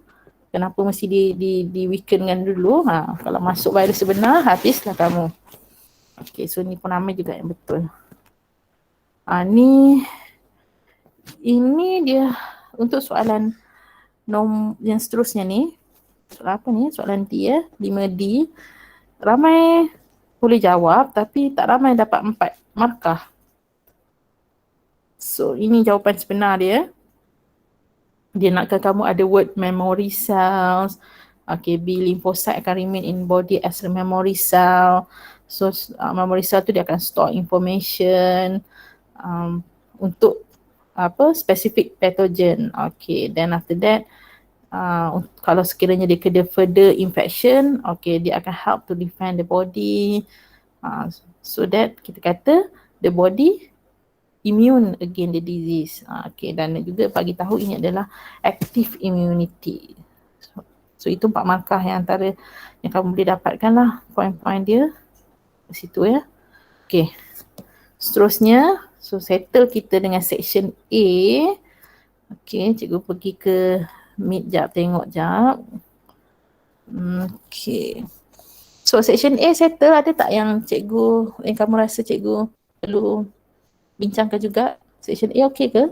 Kenapa mesti di weakenkan dulu. Kalau masuk virus sebenar, habislah kamu. Okay, so ni pun nama juga yang betul. Ini dia untuk soalan yang seterusnya ni. Soalan apa ni? Soalan D ya, 5D. Ramai boleh jawab tapi tak ramai dapat 4 markah. So ini jawapan sebenar dia. Dia nakkan kamu ada word memory cells. Okay, B lymphocyte akan remain in body as a memory cell. So memory cell tu dia akan store information untuk specific pathogen. Okay, then after that kalau sekiranya dia kena further infection, okay, dia akan help to defend the body, so that kita kata the body immune against the disease. Okay, dan juga bagi tahu ini adalah active immunity. So itu 4 markah yang antara yang kamu boleh dapatkan lah, point-point dia di situ ya. Okay, seterusnya, so settle kita dengan section A. Okay, cikgu pergi ke Meet jap, tengok jap. Okay. So section A settle, ada tak yang kamu rasa cikgu perlu bincangkan juga? Section A okay ke?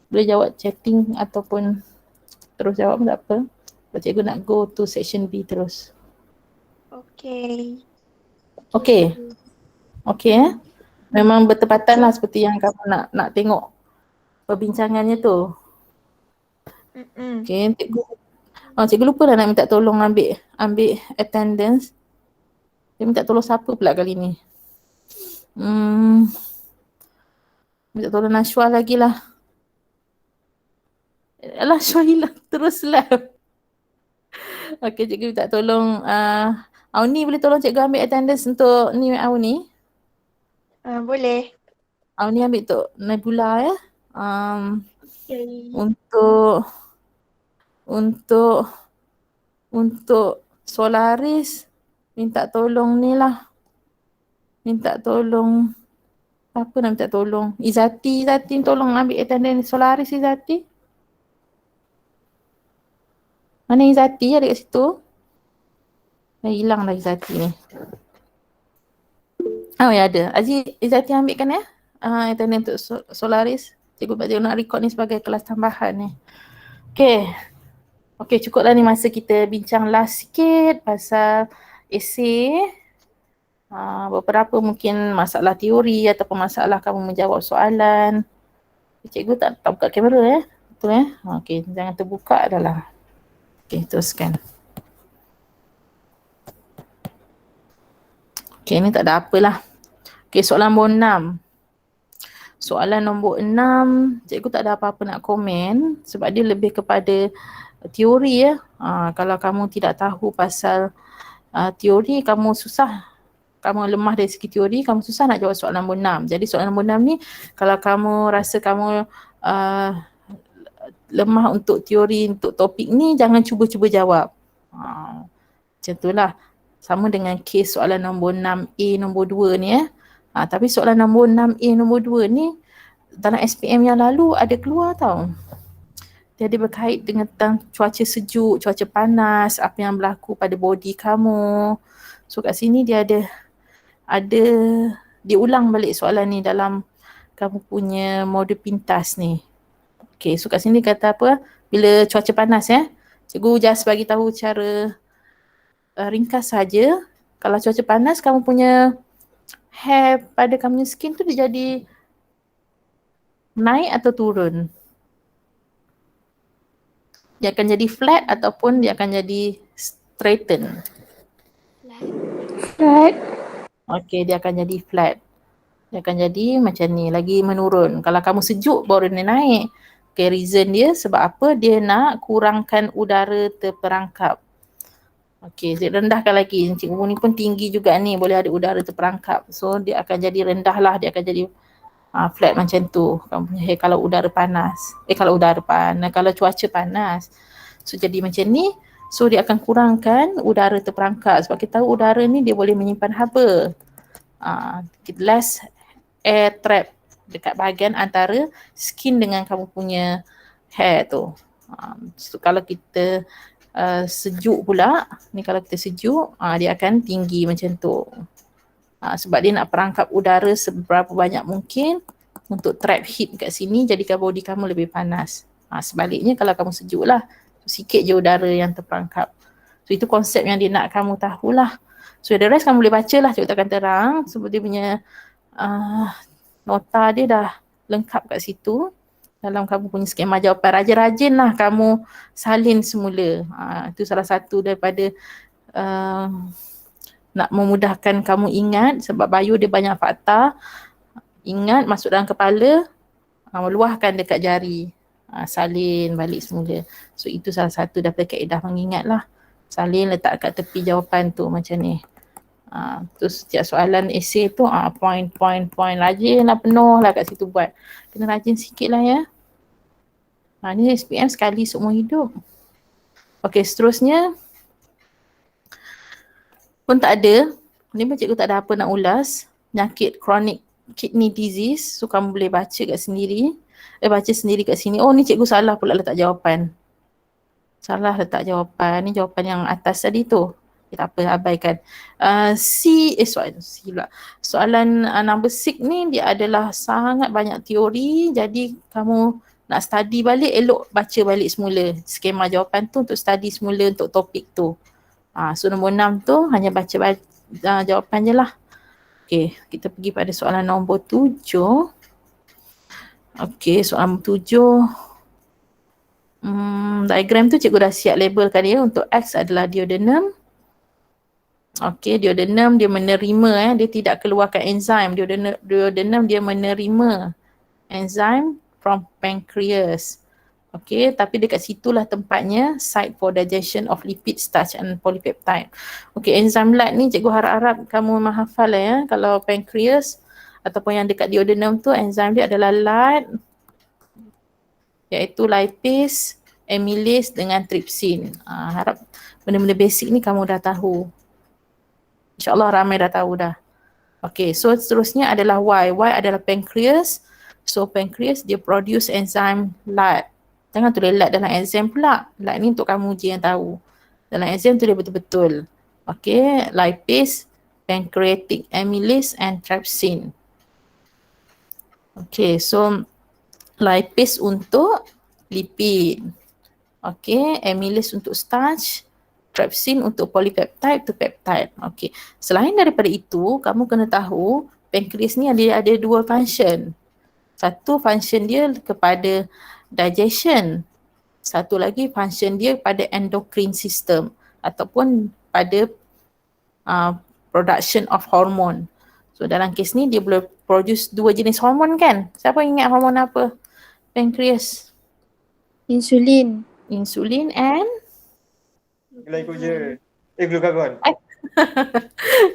Boleh jawab chatting ataupun terus jawab, tak apa. Kalau cikgu nak go to section B terus. Okay. Okay. Okay Memang bertepatan lah seperti yang kamu nak tengok perbincangannya tu. Okay, cikgu lupa dah nak minta tolong ambil attendance. Dia minta tolong siapa pula kali ni? Minta tolong Nashwa lagi lah. Alah, Syah hilang teruslah. Okay, cikgu minta tolong Auni boleh tolong cikgu ambil attendance untuk ni Auni? Boleh. Auni ambil untuk Nebula ya. Okay. Untuk Solaris minta tolong ni lah. Minta tolong apa nak minta tolong? Izati tolong ambil attendance Solaris. Izati. Mana Izati ada kat situ? Dah hilang dah Izati ni. Oh ya ada. Izati ambilkan ya. Attendance untuk Solaris. Cikgu nak record ni sebagai kelas tambahan ni. Okay, cukuplah ni masa kita bincang last sikit pasal esei. Beberapa mungkin masalah teori ataupun masalah kamu menjawab soalan. Cikgu tak buka kamera ya. Betul ya? Okay, jangan terbuka adalah. Okay, teruskan. Okay, ni tak ada apalah. Okay, soalan nombor 6. Soalan nombor 6, cikgu tak ada apa-apa nak komen sebab dia lebih kepada teori ya. Kalau kamu tidak tahu pasal teori, kamu lemah dari segi teori, kamu susah nak jawab soalan nombor 6. Jadi soalan nombor 6 ni, kalau kamu rasa kamu lemah untuk teori, untuk topik ni, jangan cuba-cuba jawab. Macam itulah. Sama dengan kes soalan nombor 6A nombor 2 ni ya. Tapi soalan nombor 6A nombor 2 ni dalam SPM yang lalu ada keluar tau. Dia ada berkait dengan tentang cuaca sejuk, cuaca panas, apa yang berlaku pada body kamu. So kat sini dia ada diulang balik soalan ni dalam kamu punya modul pintas ni. Okay, so kat sini kata apa? Bila cuaca panas cikgu just bagi tahu cara ringkas saja. Kalau cuaca panas, kamu punya hair pada kamu punya skin tu dia jadi naik atau turun? Dia akan jadi flat ataupun dia akan jadi straighten? Flat. Okay, dia akan jadi flat. Dia akan jadi macam ni, lagi menurun. Kalau kamu sejuk baru dia naik. Okay, reason dia sebab apa? Dia nak kurangkan udara terperangkap. Okay, dia rendahkan lagi. Cikgu ni pun tinggi juga ni, boleh ada udara terperangkap. So, dia akan jadi rendah lah, dia akan jadi flat macam tu. Kamu punya hair kalau udara panas. Kalau cuaca panas. So, jadi macam ni. So, dia akan kurangkan udara terperangkap. Sebab kita tahu udara ni dia boleh menyimpan haba. Less air trap dekat bahagian antara skin dengan kamu punya hair tu. So, kalau kita sejuk pula, ni kalau kita sejuk, dia akan tinggi macam tu. Sebab dia nak perangkap udara seberapa banyak mungkin untuk trap heat kat sini, jadikan body kamu lebih panas. Sebaliknya kalau kamu sejuk lah, sikit je udara yang terperangkap. So itu konsep yang dia nak kamu tahulah. So the rest kamu boleh baca lah, cikgu takkan terang sebab dia punya nota dia dah lengkap kat situ. Dalam kamu punya skema jawapan, rajin-rajin lah kamu salin semula. Itu salah satu daripada nak memudahkan kamu ingat, sebab bio dia banyak fakta. Ingat, masuk dalam kepala, luahkan dekat jari. Salin balik semula. So itu salah satu daripada kaedah mengingat lah. Salin letak kat tepi jawapan tu macam ni. Terus setiap soalan esei tu point rajin lah, penuh lah kat situ buat. Kena rajin sikit lah ya. Ni SPM sekali seumur hidup. Okey, seterusnya pun tak ada. Ni pun cikgu tak ada apa nak ulas. Penyakit chronic kidney disease. So kamu boleh baca kat sendiri. Baca sendiri kat sini. Oh ni cikgu salah pula letak jawapan. Salah letak jawapan. Ni jawapan yang atas tadi tu. Tak apa, abaikan. Soalan number 6 ni dia adalah sangat banyak teori. Jadi kamu nak study balik, elok baca balik semula skema jawapan tu untuk study semula untuk topik tu. So nombor 6 tu hanya baca jawapan je lah. Okay, kita pergi pada soalan nombor 7. Okay, soalan nombor 7. Diagram tu cikgu dah siap labelkan dia. Untuk X adalah duodenum. Okay, duodenum dia menerima, dia tidak keluarkan enzim. Duodenum dia menerima enzim from pancreas. Okay, tapi dekat situlah tempatnya site for digestion of lipid, starch and polypeptide. Okay, enzim LAT ni cikgu harap-harap kamu menghafal lah ya. Kalau pancreas ataupun yang dekat duodenum tu, enzim dia adalah LAT, iaitu lipase, amylase dengan trypsin. Harap benda-benda basic ni kamu dah tahu. InsyaAllah ramai dah tahu dah. Okay, so seterusnya adalah Y. Y adalah pancreas. So pancreas dia produce enzim LAT. Jangan tulis LAT dalam enzim pula. LAT ni untuk kamu je yang tahu. Dalam enzim tu dia betul-betul. Okay, lipase, pancreatic amylase and trypsin. Okay, so lipase untuk lipid. Okay, amylase untuk starch. Trypsin untuk polypeptide to peptide. Okay. Selain daripada itu, kamu kena tahu pancreas ni ada dua function. Satu function dia kepada digestion. Satu lagi function dia pada endocrine system ataupun pada production of hormone. So dalam kes ni dia boleh produce dua jenis hormon kan? Siapa ingat hormon apa? Pancreas. Insulin. Insulin and glucagon.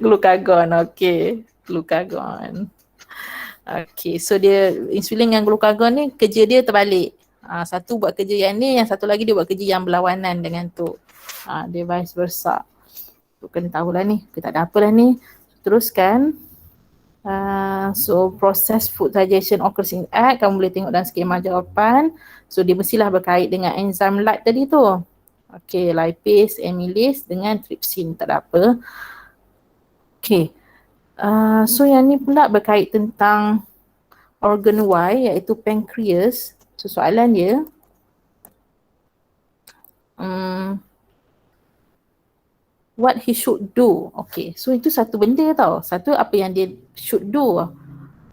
Glucagon, okay. Glucagon. Okay, so dia insulin dengan glucagon ni kerja dia terbalik. Satu buat kerja yang ni, yang satu lagi dia buat kerja yang berlawanan dengan tu. Dia vice versa. Tu kena tahulah ni, kita tak ada apalah ni. Teruskan. So process food digestion occurs in egg, kamu boleh tengok dalam skema jawapan. So dia mestilah berkait dengan enzim LAT tadi tu. Okay, lipase, amylase dengan trypsin, tak ada apa. Okay, So yang ni pula berkait tentang organ Y iaitu pancreas. So soalan dia, what he should do. Okay, so itu satu benda tau. Satu apa yang dia should do.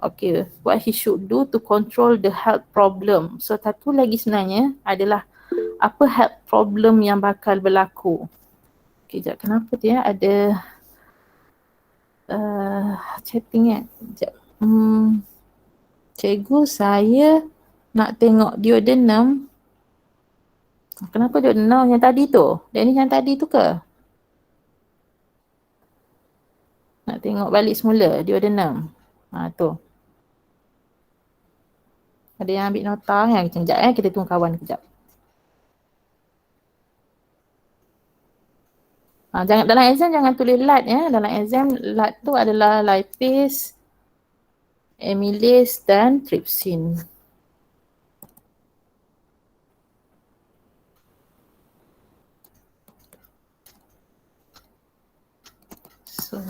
Okay, what he should do to control the health problem. So satu lagi sebenarnya adalah apa health problem yang bakal berlaku. Okay, sekejap. Kenapa dia ada chatting kan? Sekejap. Cikgu, saya nak tengok duodenum. Kenapa duodenum yang tadi tu? Dan ni yang tadi tu ke? Nak tengok balik semula duodenum. Tu. Ada yang ambil nota kan? Sekejap kita tunggu kawan kejap. Jangan, dalam exam jangan tulis LAT ya. Dalam exam LAT tu adalah lipase, amylase dan trypsin. So,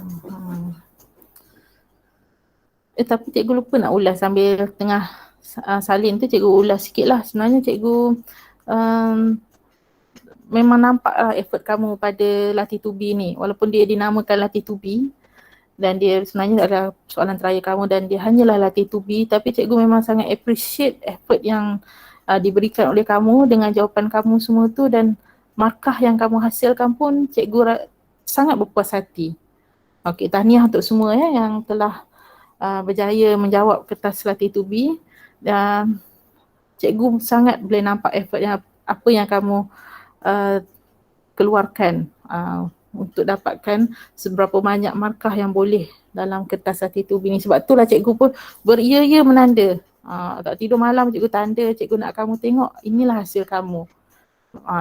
tapi cikgu lupa nak ulas sambil tengah salin tu, cikgu ulas sikit lah. Sebenarnya cikgu memang nampak lah effort kamu pada latih tubi ni. Walaupun dia dinamakan latih tubi dan dia sebenarnya adalah soalan terakhir kamu dan dia hanyalah latih tubi, tapi cikgu memang sangat appreciate effort yang diberikan oleh kamu dengan jawapan kamu semua tu, dan markah yang kamu hasilkan pun cikgu sangat berpuas hati. Okey, tahniah untuk semua yang telah berjaya menjawab kertas latih tubi, dan cikgu sangat boleh nampak effort yang apa yang kamu keluarkan untuk dapatkan seberapa banyak markah yang boleh dalam kertas latih tubi ni. Sebab itulah cikgu pun beria-ia menanda. Tak tidur malam cikgu tanda, cikgu nak kamu tengok inilah hasil kamu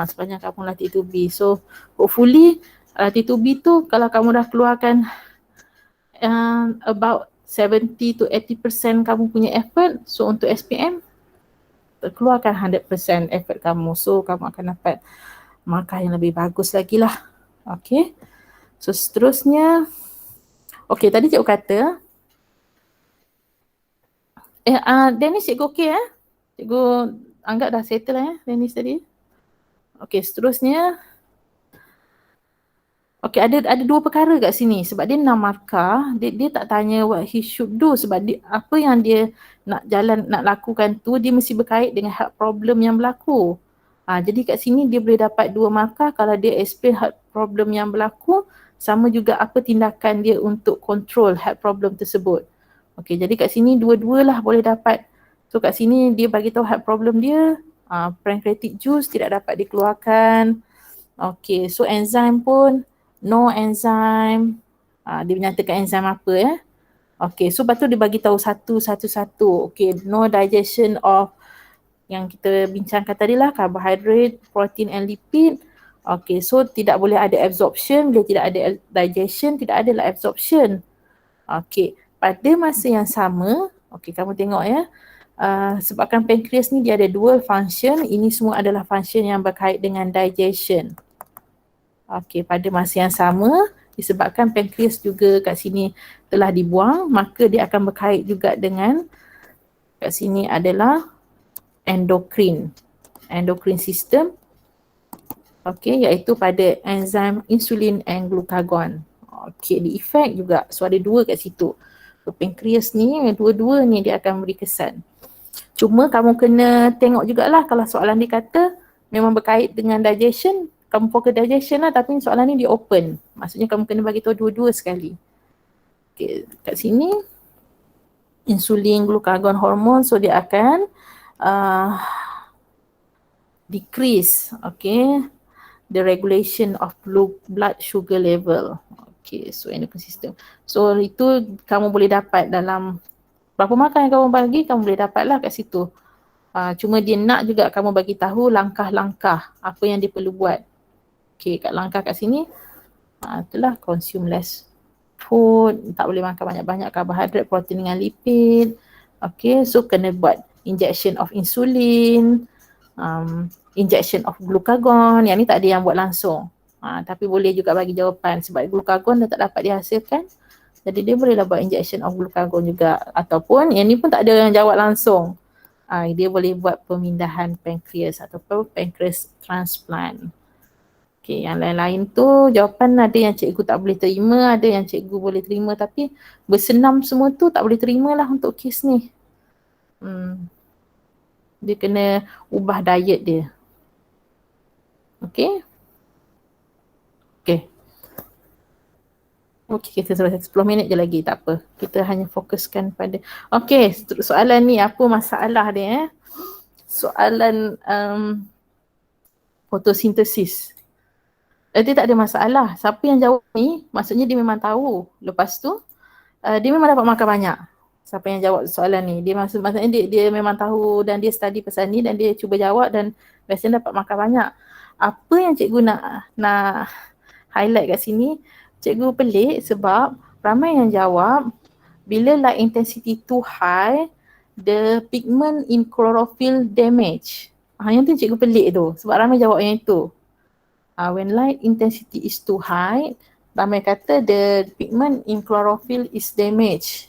sepanjang kamu latih tubi. So hopefully latih tubi tu kalau kamu dah keluarkan about 70 to 80% kamu punya effort, so untuk SPM keluarkan 100% effort kamu. So kamu akan dapat markah yang lebih bagus lagi lah. Okay. So seterusnya, okay tadi cikgu kata, Dennis cikgu okay Cikgu anggap dah settle Dennis tadi. Okay, seterusnya. Okay, ada dua perkara kat sini. Sebab dia 6 markah, dia tak tanya what he should do. Sebab apa yang dia nak lakukan tu, dia mesti berkait dengan health problem yang berlaku. Jadi kat sini dia boleh dapat 2 markah kalau dia explain health problem yang berlaku, sama juga apa tindakan dia untuk control health problem tersebut. Okay, jadi kat sini dua-dua lah boleh dapat. So kat sini dia bagi tahu health problem dia, pancreatic juice tidak dapat dikeluarkan. Okay, so enzim pun no enzim. Dia menyatakan enzim apa Okay, so lepas tu dia bagi tahu satu-satu. Okay, no digestion of yang kita bincangkan tadi lah, carbohydrate, protein and lipid. Okay, so tidak boleh ada absorption. Bila tidak ada digestion, tidak adalah absorption. Okay, pada masa yang sama, okay kamu tengok sebabkan pancreas ni dia ada dual function, ini semua adalah function yang berkait dengan digestion. Okay, pada masa yang sama, disebabkan pancreas juga kat sini telah dibuang, maka dia akan berkait juga dengan kat sini adalah endocrine system. Okay, iaitu pada enzim insulin and glucagon. Okay, di effect juga. So ada dua kat situ. So pancreas ni, dua-dua ni dia akan beri kesan. Cuma kamu kena tengok jugalah kalau soalan dia kata memang berkait dengan digestion, kamu fokus digestion lah, tapi soalan ni dia open. Maksudnya kamu kena bagi tahu dua-dua sekali. Okay, kat sini insulin, glucagon hormone, so dia akan decrease, okay, the regulation of blood sugar level. Okay, so endocrine system. So itu kamu boleh dapat dalam berapa makan yang kamu bagi, kamu boleh dapatlah kat situ. Cuma dia nak juga kamu bagi tahu langkah-langkah apa yang dia perlu buat. Okay, kat langkah kat sini, itulah consume less food, tak boleh makan banyak-banyak karbohidrat, protein dengan lipid. Okay, so kena buat injection of insulin, injection of glucagon. Yang ni tak ada yang buat langsung. Tapi boleh juga bagi jawapan sebab glucagon dah tak dapat dihasilkan. Jadi dia bolehlah buat injection of glucagon juga, ataupun yang ni pun tak ada yang jawab langsung. Dia boleh buat pemindahan pankreas ataupun pankreas transplant. Okay, yang lain-lain tu jawapan ada yang cikgu tak boleh terima, ada yang cikgu boleh terima, tapi bersenam semua tu tak boleh terima lah untuk kes ni. Dia kena ubah diet dia. Okay. Okay. Okay, kita selesai 10 minit je lagi, tak apa. Kita hanya fokuskan pada, okay, soalan ni apa masalah dia soalan fotosintesis. Dia tak ada masalah. Siapa yang jawab ni, maksudnya dia memang tahu. Lepas tu, dia memang dapat markah banyak. Siapa yang jawab soalan ni. Dia maksudnya dia memang tahu dan dia study pasal ni dan dia cuba jawab dan biasanya dapat markah banyak. Apa yang cikgu nak highlight kat sini, cikgu pelik sebab ramai yang jawab bila light intensity too high, the pigment in chlorophyll damage. Yang tu cikgu pelik tu sebab ramai jawab yang itu. When light intensity is too high, ramai kata the pigment in chlorophyll is damaged.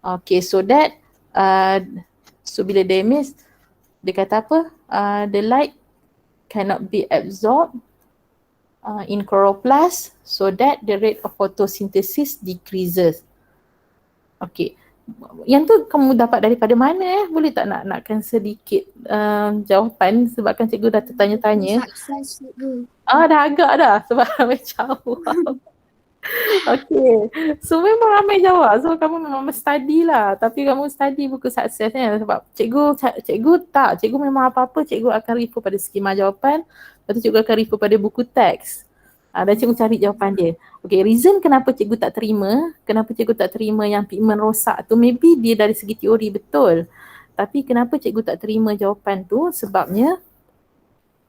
Okay, so that so bila damage, dia kata apa? The light cannot be absorbed in chloroplast, so that the rate of photosynthesis decreases. Okay, yang tu kamu dapat daripada mana Boleh tak nakkan sedikit jawapan sebabkan cikgu dah tertanya-tanya. Dah agak dah sebab ramai jawab. Okay, so memang ramai jawab. So kamu memang study lah. Tapi kamu study buku sukses kan. Sebab cikgu memang apa-apa cikgu akan refer pada skema jawapan. Lepas tu cikgu akan refer pada buku teks. Dan cikgu cari jawapan dia. Okay, reason kenapa cikgu tak terima yang pigment rosak tu, maybe dia dari segi teori betul. Tapi kenapa cikgu tak terima jawapan tu, sebabnya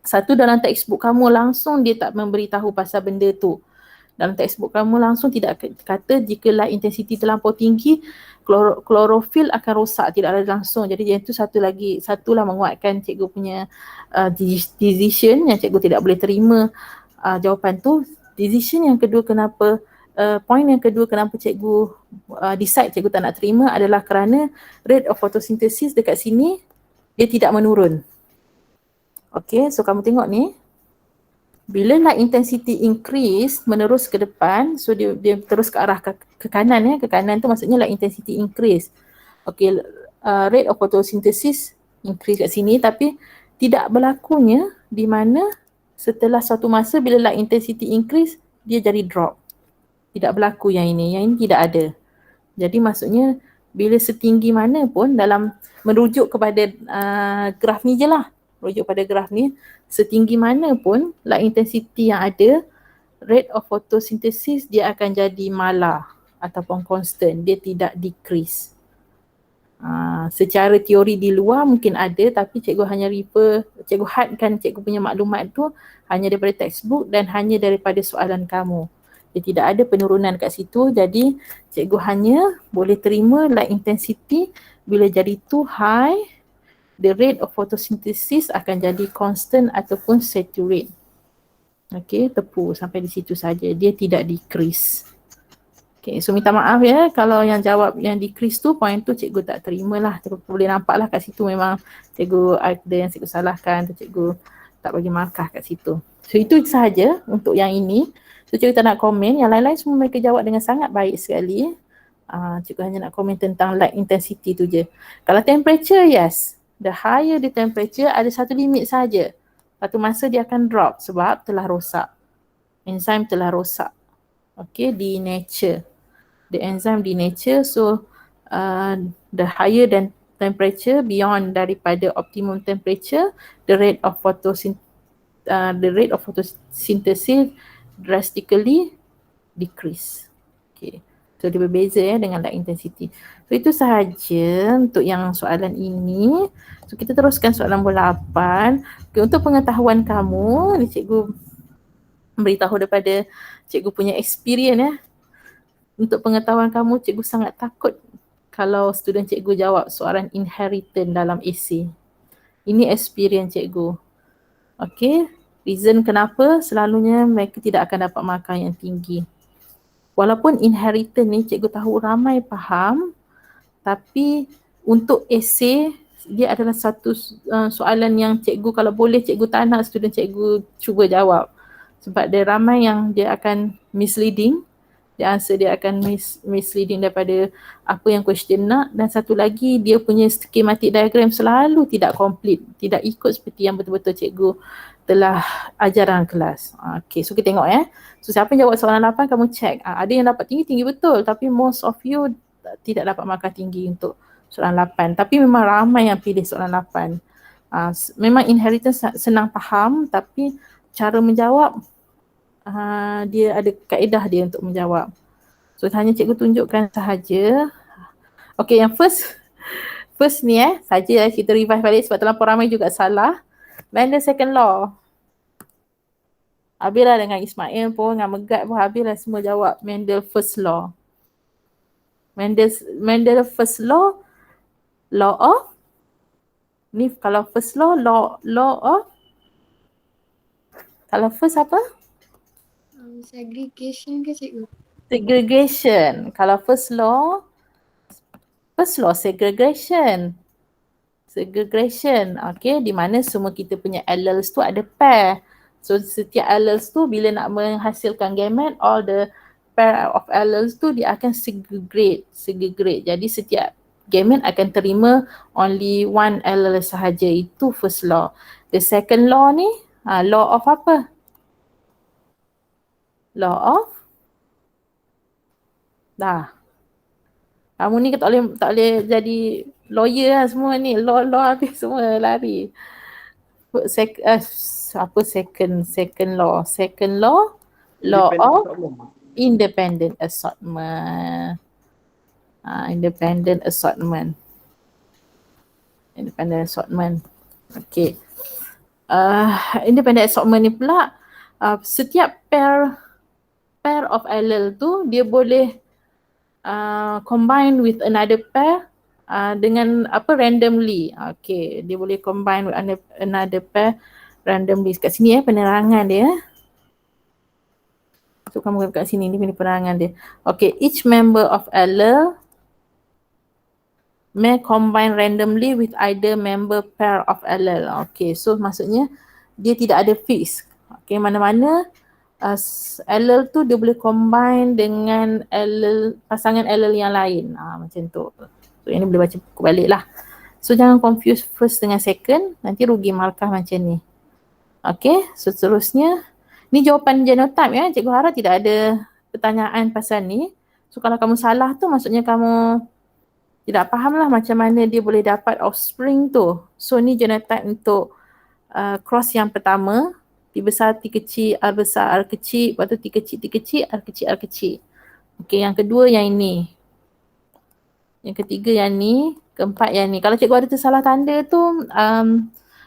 satu, dalam textbook kamu langsung dia tak memberitahu pasal benda tu. Dalam textbook kamu langsung tidak kata jika light intensity terlampau tinggi, klorofil akan rosak, tidak ada langsung. Jadi yang itu satulah menguatkan cikgu punya decision yang cikgu tidak boleh terima jawapan tu. Decision yang kedua kenapa, point yang kedua kenapa cikgu decide cikgu tak nak terima adalah kerana rate of photosynthesis dekat sini dia tidak menurun. Okay, so kamu tengok ni. Bila light intensity increase menerus ke depan, so dia terus ke arah ke kanan ke kanan tu maksudnya light intensity increase. Okay, rate of photosynthesis increase kat sini, tapi tidak berlakunya di mana setelah suatu masa bila light intensity increase dia jadi drop. Tidak berlaku yang ini tidak ada. Jadi maksudnya bila setinggi mana pun dalam merujuk kepada graf ni je lah. Rujuk pada graf ni, setinggi mana pun light intensity yang ada, rate of photosynthesis dia akan jadi malar ataupun constant, dia tidak decrease. Secara teori di luar mungkin ada, tapi cikgu hanya cikgu hadkan cikgu punya maklumat tu hanya daripada textbook dan hanya daripada soalan kamu. Dia tidak ada penurunan kat situ, jadi cikgu hanya boleh terima light intensity bila jadi too high, the rate of photosynthesis akan jadi constant ataupun saturate. Okay, tepu sampai di situ saja. Dia tidak decrease. Okay, so minta maaf ya kalau yang jawab yang decrease tu, point tu cikgu tak terima lah. Cikgu boleh nampak lah kat situ memang cikgu ada yang cikgu salahkan, cikgu tak bagi markah kat situ. So itu sahaja untuk yang ini. So cikgu tak nak komen, yang lain-lain semua mereka jawab dengan sangat baik sekali. Cikgu hanya nak komen tentang light intensity tu je. Kalau temperature, yes. The higher the temperature, ada satu limit saja. Satu masa dia akan drop sebab telah rosak. Enzim telah rosak. Okay, di nature. The enzyme di nature, so the higher than temperature, beyond daripada optimum temperature, the rate of photosynthesis drastically decrease. Okay. So dia berbeza dengan light intensity. So itu sahaja untuk yang soalan ini. So kita teruskan soalan nombor 8. Okay, untuk pengetahuan kamu, ni cikgu beritahu daripada cikgu punya experience . Untuk pengetahuan kamu, cikgu sangat takut kalau student cikgu jawab soalan inheritance dalam essay. Ini experience cikgu. Okay, reason kenapa selalunya mereka tidak akan dapat markah yang tinggi. Walaupun inheritance ni cikgu tahu ramai faham, tapi untuk essay dia adalah satu soalan yang cikgu kalau boleh cikgu tak nak student cikgu cuba jawab. Sebab dia ramai yang dia akan misleading, dia answer dia akan misleading daripada apa yang question nak, dan satu lagi dia punya schematic diagram selalu tidak complete, tidak ikut seperti yang betul-betul cikgu telah ajar dalam kelas. Okay, so kita tengok So siapa yang jawab soalan 8 kamu check. Ada yang dapat tinggi betul, tapi most of you tidak dapat markah tinggi untuk soalan 8. Tapi memang ramai yang pilih soalan 8. Memang inheritance senang faham, tapi cara menjawab dia ada kaedah dia untuk menjawab. So hanya cikgu tunjukkan sahaja. Okay, yang first ni saja kita revise balik sebab terlampau ramai juga salah. Mendel's second law. Habislah dengan Ismail pun, dengan Megat pun habislah semua jawab Mendel first law. Mendel first law, law of, ni kalau first law, law of, kalau first apa? Segregation ke cikgu? Segregation. Kalau first law segregation. Segregation, okay, di mana semua kita punya alleles tu ada pair. So setiap alleles tu bila nak menghasilkan gamete, all the pair of alleles tu dia akan segregate. Jadi setiap gamete akan terima only one allele sahaja. Itu first law. The second law ni, law of apa? Law of kamu ni tak boleh jadi lawyer lah semua ni. Law habis semua lari. Second law? Second law, law of independent assortment. Independent assortment. Okay. Independent assortment ni pula, setiap pair of allele tu dia boleh combine with another pair dengan randomly. Okay, dia boleh combine with another pair randomly. Kat sini penerangan dia. So kamu kat sini ni penerangan dia. Okay, each member of allele may combine randomly with either member pair of allele. Okay, so maksudnya dia tidak ada fix. Okay, mana-mana allele tu dia boleh combine dengan pasangan allele yang lain. Macam tu. So yang ni boleh baca buku balik lah. So jangan confuse first dengan second, nanti rugi markah macam ni. Okay, so seterusnya ni jawapan genotype Cikgu harap tidak ada pertanyaan pasal ni. So kalau kamu salah tu maksudnya kamu tidak faham lah macam mana dia boleh dapat offspring tu. So ni genotype untuk cross yang pertama. T besar, T kecil, R besar, R kecil, lepas tu T kecil, T kecil, R kecil, R kecil. Okay, yang kedua yang ini. Yang ketiga yang ni, keempat yang ni. Kalau cikgu ada tersalah tanda tu,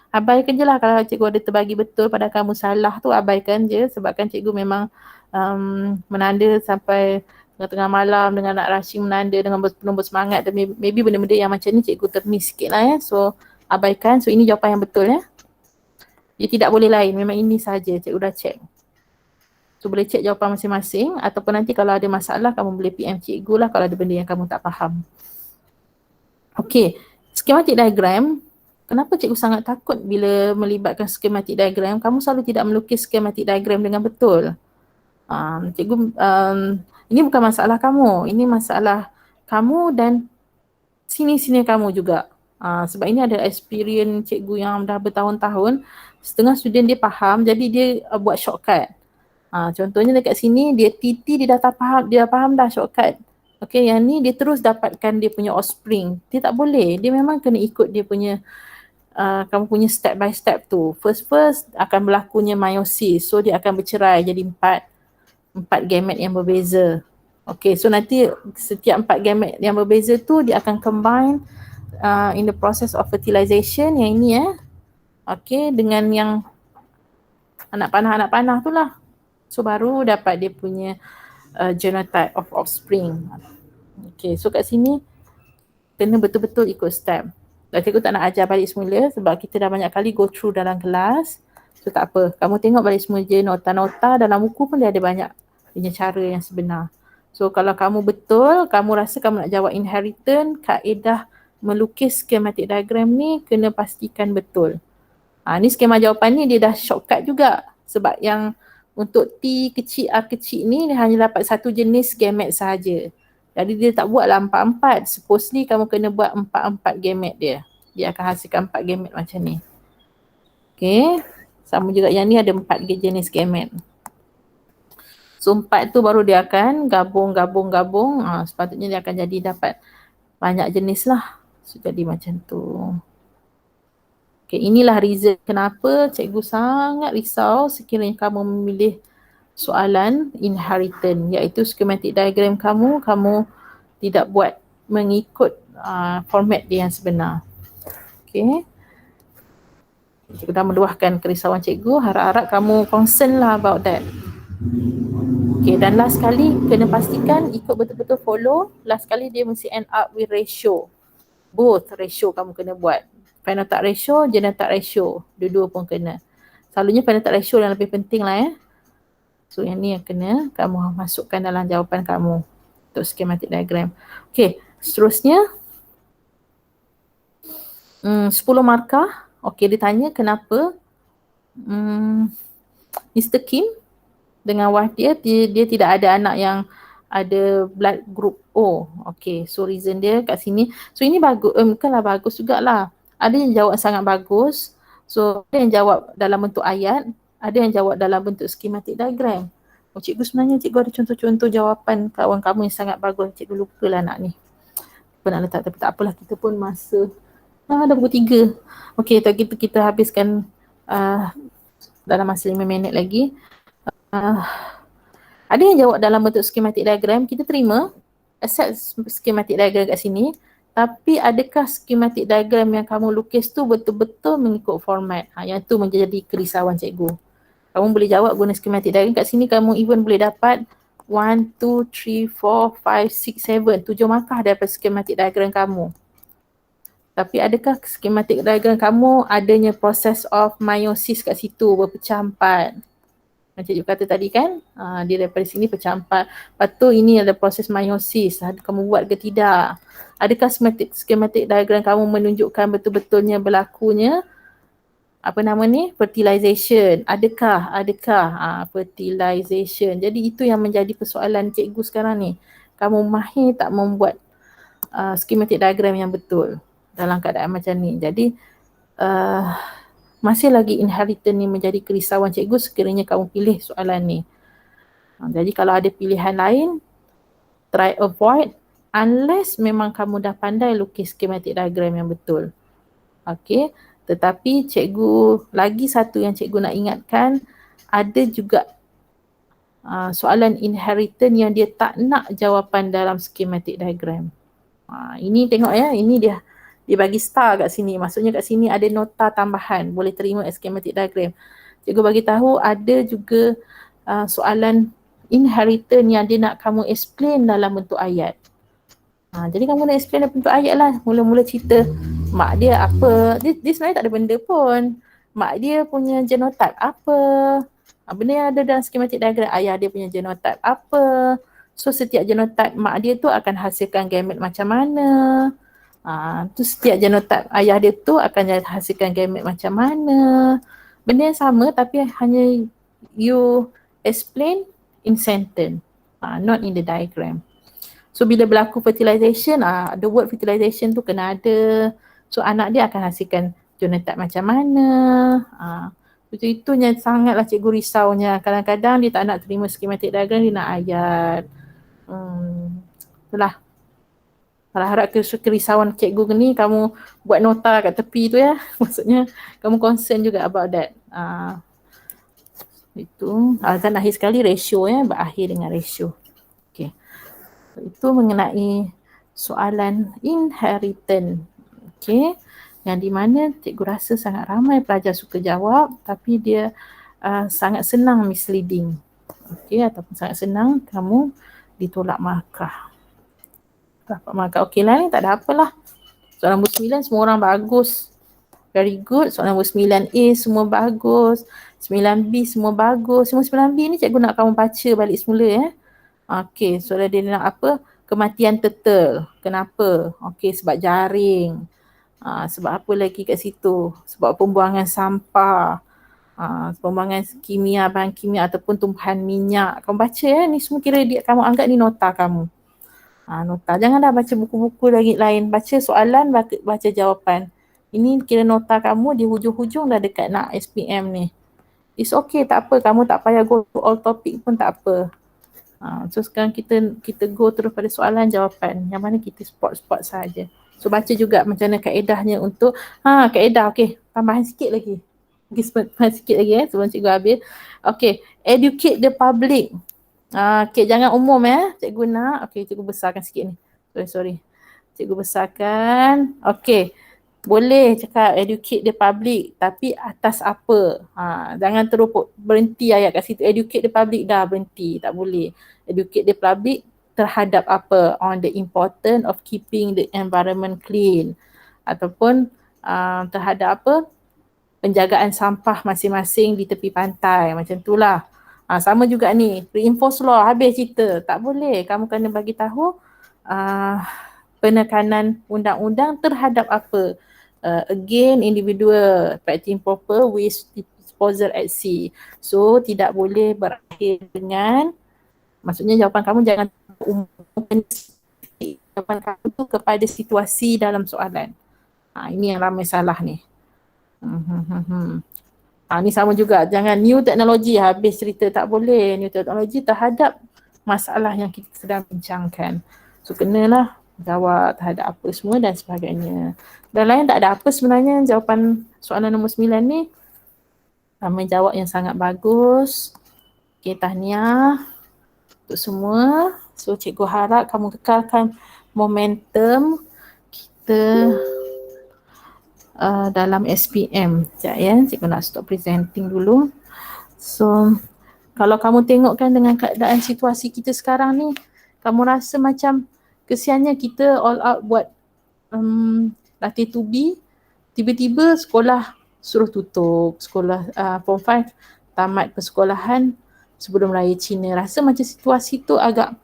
abaikan je lah. Kalau cikgu ada terbagi betul pada kamu salah tu, abaikan je. Sebabkan cikgu memang menanda sampai tengah-tengah malam dengan nak rushing menanda dengan penuh bersemangat. Dan maybe benda-benda yang macam ni cikgu termiss sikit lah So abaikan. So ini jawapan yang betul Dia tidak boleh lain, memang ini sahaja cikgu dah check. So boleh check jawapan masing-masing ataupun nanti kalau ada masalah kamu boleh PM cikgu lah kalau ada benda yang kamu tak faham. Okay, schematic diagram. Kenapa cikgu sangat takut bila melibatkan schematic diagram? Kamu selalu tidak melukis schematic diagram dengan betul. Cikgu, ini bukan masalah kamu, ini masalah kamu dan sini-sini kamu juga. Sebab ini ada experience cikgu yang dah bertahun-tahun. Setengah student dia faham, jadi dia buat shortcut. Contohnya dekat sini dia TT dia dah faham dah shortcut. Okay, yang ni dia terus dapatkan dia punya offspring. Dia tak boleh, dia memang kena ikut dia punya kamu punya step by step tu. First akan berlakunya meiosis. So dia akan bercerai jadi empat gamete yang berbeza. Okay, so nanti setiap 4 gamete yang berbeza tu dia akan combine in the process of fertilization yang ini okay, dengan yang anak panah tu lah. So baru dapat dia punya genotype of offspring. Okay, so kat sini kena betul-betul ikut step. Dan cikgu tak nak ajar balik semula sebab kita dah banyak kali go through dalam kelas. So tak apa, kamu tengok balik semula je nota-nota dalam buku pun dia ada banyak punya cara yang sebenar. So kalau kamu betul, kamu rasa kamu nak jawab inheritance, kaedah melukis schematic diagram ni kena pastikan betul. Ni skema jawapan ni dia dah shortcut juga. Sebab yang untuk T kecil R kecil ni dia hanya dapat satu jenis gamet sahaja. Jadi dia tak buatlah 4-4. Supposedly kamu kena buat 4-4 gamet dia. Dia akan hasilkan 4 gamet macam ni. Okay. Sama juga yang ni ada 4 jenis gamet. So 4 tu baru dia akan gabung. Sepatutnya dia akan jadi dapat banyak jenis lah. So jadi macam tu. Okay, inilah reason kenapa cikgu sangat risau sekiranya kamu memilih soalan inheritance, iaitu schematic diagram kamu tidak buat mengikut format dia yang sebenar. Okay. Cikgu dah meluahkan kerisauan cikgu, harap-harap kamu concern lah about that. Okay, dan last kali kena pastikan ikut betul-betul follow. Last kali dia mesti end up with ratio. Both ratio kamu kena buat. Phenotype ratio, genotype ratio. Dua-dua pun kena. Selalunya phenotype ratio yang lebih penting lah ya. So yang ni yang kena kamu masukkan dalam jawapan kamu untuk schematic diagram. Okay, seterusnya 10 markah. Okay, dia tanya kenapa Mr. Kim dengan wife dia tidak ada anak yang ada blood group O. Okay, so reason dia kat sini. So ini bagus, bukanlah bagus jugalah. Ada yang jawab sangat bagus. So ada yang jawab dalam bentuk ayat, ada yang jawab dalam bentuk schematic diagram. Cikgu sebenarnya cikgu ada contoh-contoh jawapan kawan kamu yang sangat bagus. Cikgu lupa lah nak ni. Apa nak letak, tapi tak apalah, kita pun masa dah pukul 3. Okay, kita habiskan dalam masa 5 minit lagi. Ada yang jawab dalam bentuk schematic diagram, kita terima accept schematic diagram kat sini. Tapi adakah schematic diagram yang kamu lukis tu betul-betul mengikut format? Yang tu menjadi kerisauan cikgu. Kamu boleh jawab guna schematic diagram. Kat sini kamu even boleh dapat 1, 2, 3, 4, 5, 6, 7, 7 markah daripada schematic diagram kamu. Tapi adakah schematic diagram kamu adanya proses of meiosis kat situ, berpecah 4? Macam cikgu kata tadi kan, dia daripada sini pecah 4. Lepas tu ini ada proses meiosis, kamu buat ke tidak? Adakah schematic diagram kamu menunjukkan betul-betulnya berlakunya fertilization? Adakah fertilization? Jadi itu yang menjadi persoalan cikgu sekarang ni. Kamu mahir tak membuat schematic diagram yang betul dalam keadaan macam ni. Jadi masih lagi inheritance ni menjadi kerisauan cikgu sekiranya kamu pilih soalan ni. Jadi kalau ada pilihan lain, try avoid unless memang kamu dah pandai lukis schematic diagram yang betul. Okay, tetapi cikgu lagi satu yang cikgu nak ingatkan, ada juga soalan inheritance yang dia tak nak jawapan dalam schematic diagram. Ini tengok ya, ini dia bagi star kat sini. Maksudnya kat sini ada nota tambahan, boleh terima schematic diagram. Cikgu bagi tahu ada juga soalan inheritance yang dia nak kamu explain dalam bentuk ayat. Jadi kamu nak explain dalam bentuk ayat lah. Mula-mula cerita mak dia apa. Dia sebenarnya tak ada benda pun. Mak dia punya genotype apa. Benda yang ada dalam schematic diagram, ayah dia punya genotype apa. So setiap genotype mak dia tu akan hasilkan gamet macam mana. Tu setiap genotype ayah dia tu akan hasilkan gamet macam mana. Benda yang sama tapi hanya you explain in sentence, not in the diagram. So bila berlaku fertilization, the word fertilization tu kena ada. So anak dia akan hasilkan genotype macam mana. Itu yang sangatlah cikgu risaunya. Kadang-kadang dia tak nak terima schematic diagram, dia nak ayat. Itulah. Harap-harap kerisauan cikgu ni kamu buat nota kat tepi tu ya. Maksudnya kamu concern juga about that. Itu dan akhir sekali ratio ya, berakhir dengan ratio. Okay. Itu mengenai soalan inheritance. Okay. Yang di mana cikgu rasa sangat ramai pelajar suka jawab tapi dia sangat senang misleading. Okay, ataupun sangat senang kamu ditolak markah. Dapat markah okey lah ni, tak ada apalah. Soalan nombor 9 semua orang bagus. Very good. Soalan nombor 9A semua bagus. 9B semua bagus. Semua 9B ni cikgu nak kamu baca balik semula ya. Okey, soalan dia nak apa? Kematian turtle. Kenapa? Okey, sebab jaring. Sebab apa lagi kat situ? Sebab pembuangan sampah. Pembuangan kimia, bahan kimia ataupun tumpahan minyak. Kamu baca ya, ni semua kira dia, kamu anggap ni nota kamu. Nota. Jangan dah baca buku-buku lagi lain. Baca soalan, baca jawapan. Ini kira nota kamu di hujung-hujung dah dekat nak SPM ni. It's okay, tak apa. Kamu tak payah go to all topic pun tak apa. So sekarang kita go terus pada soalan jawapan. Yang mana kita spot-spot saja. So baca juga macam mana kaedahnya untuk kaedah. Okey, tambahan sikit lagi. Tambahan sikit lagi sebelum cikgu habis. Okey, educate the public. Okey, jangan umum cikgu nak. Okey, cikgu besarkan sikit ni. Sorry. Cikgu besarkan. Okey. Boleh cakap educate the public, tapi atas apa? Jangan terus berhenti ayat kat situ. Educate the public dah berhenti, tak boleh. Educate the public terhadap apa? On the importance of keeping the environment clean. Ataupun terhadap apa? Penjagaan sampah masing-masing di tepi pantai. Macam itulah. Sama juga ni. Reinforce law, habis cerita. Tak boleh. Kamu kena bagi tahu penekanan undang-undang terhadap apa? Again, individual practicing proper waste disposal at sea. So, tidak boleh berakhir dengan, maksudnya jawapan kamu jangan umumkan jawapan kamu tu kepada situasi dalam soalan. Ini yang ramai salah ni. Ni sama juga, jangan new teknologi habis cerita, tak boleh. New teknologi terhadap masalah yang kita sedang bincangkan. So, kenalah jawab terhadap apa semua dan sebagainya. Dan lain tak ada apa sebenarnya jawapan soalan nombor 9 ni. Ramai jawab yang sangat bagus. Okay, tahniah untuk semua. So cikgu harap kamu kekalkan momentum kita dalam SPM. Sekejap ya, cikgu nak stop presenting dulu. So kalau kamu tengokkan dengan keadaan situasi kita sekarang ni, kamu rasa macam kesiannya kita all out buat latih to be, tiba-tiba sekolah suruh tutup, sekolah form 5 tamat persekolahan sebelum raya Cina. Rasa macam situasi tu agak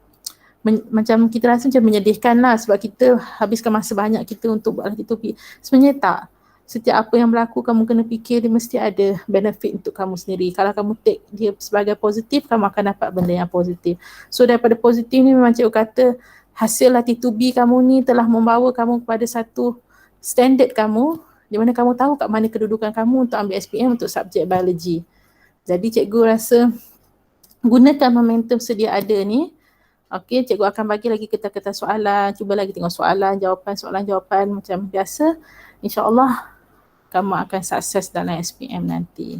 macam kita rasa macam menyedihkan lah, sebab kita habiskan masa banyak kita untuk buat latih to be. Sebenarnya tak. Setiap apa yang berlaku kamu kena fikir dia mesti ada benefit untuk kamu sendiri. Kalau kamu take dia sebagai positif, kamu akan dapat benda yang positif. So daripada positif ni memang cikgu kata hasil latih to be kamu ni telah membawa kamu kepada satu standard kamu di mana kamu tahu kat mana kedudukan kamu untuk ambil SPM untuk subjek biologi. Jadi cikgu rasa gunakan momentum sedia ada ni. Okey, cikgu akan bagi lagi kertas-kertas soalan, cuba lagi tengok soalan jawapan macam biasa. InsyaAllah kamu akan sukses dalam SPM nanti.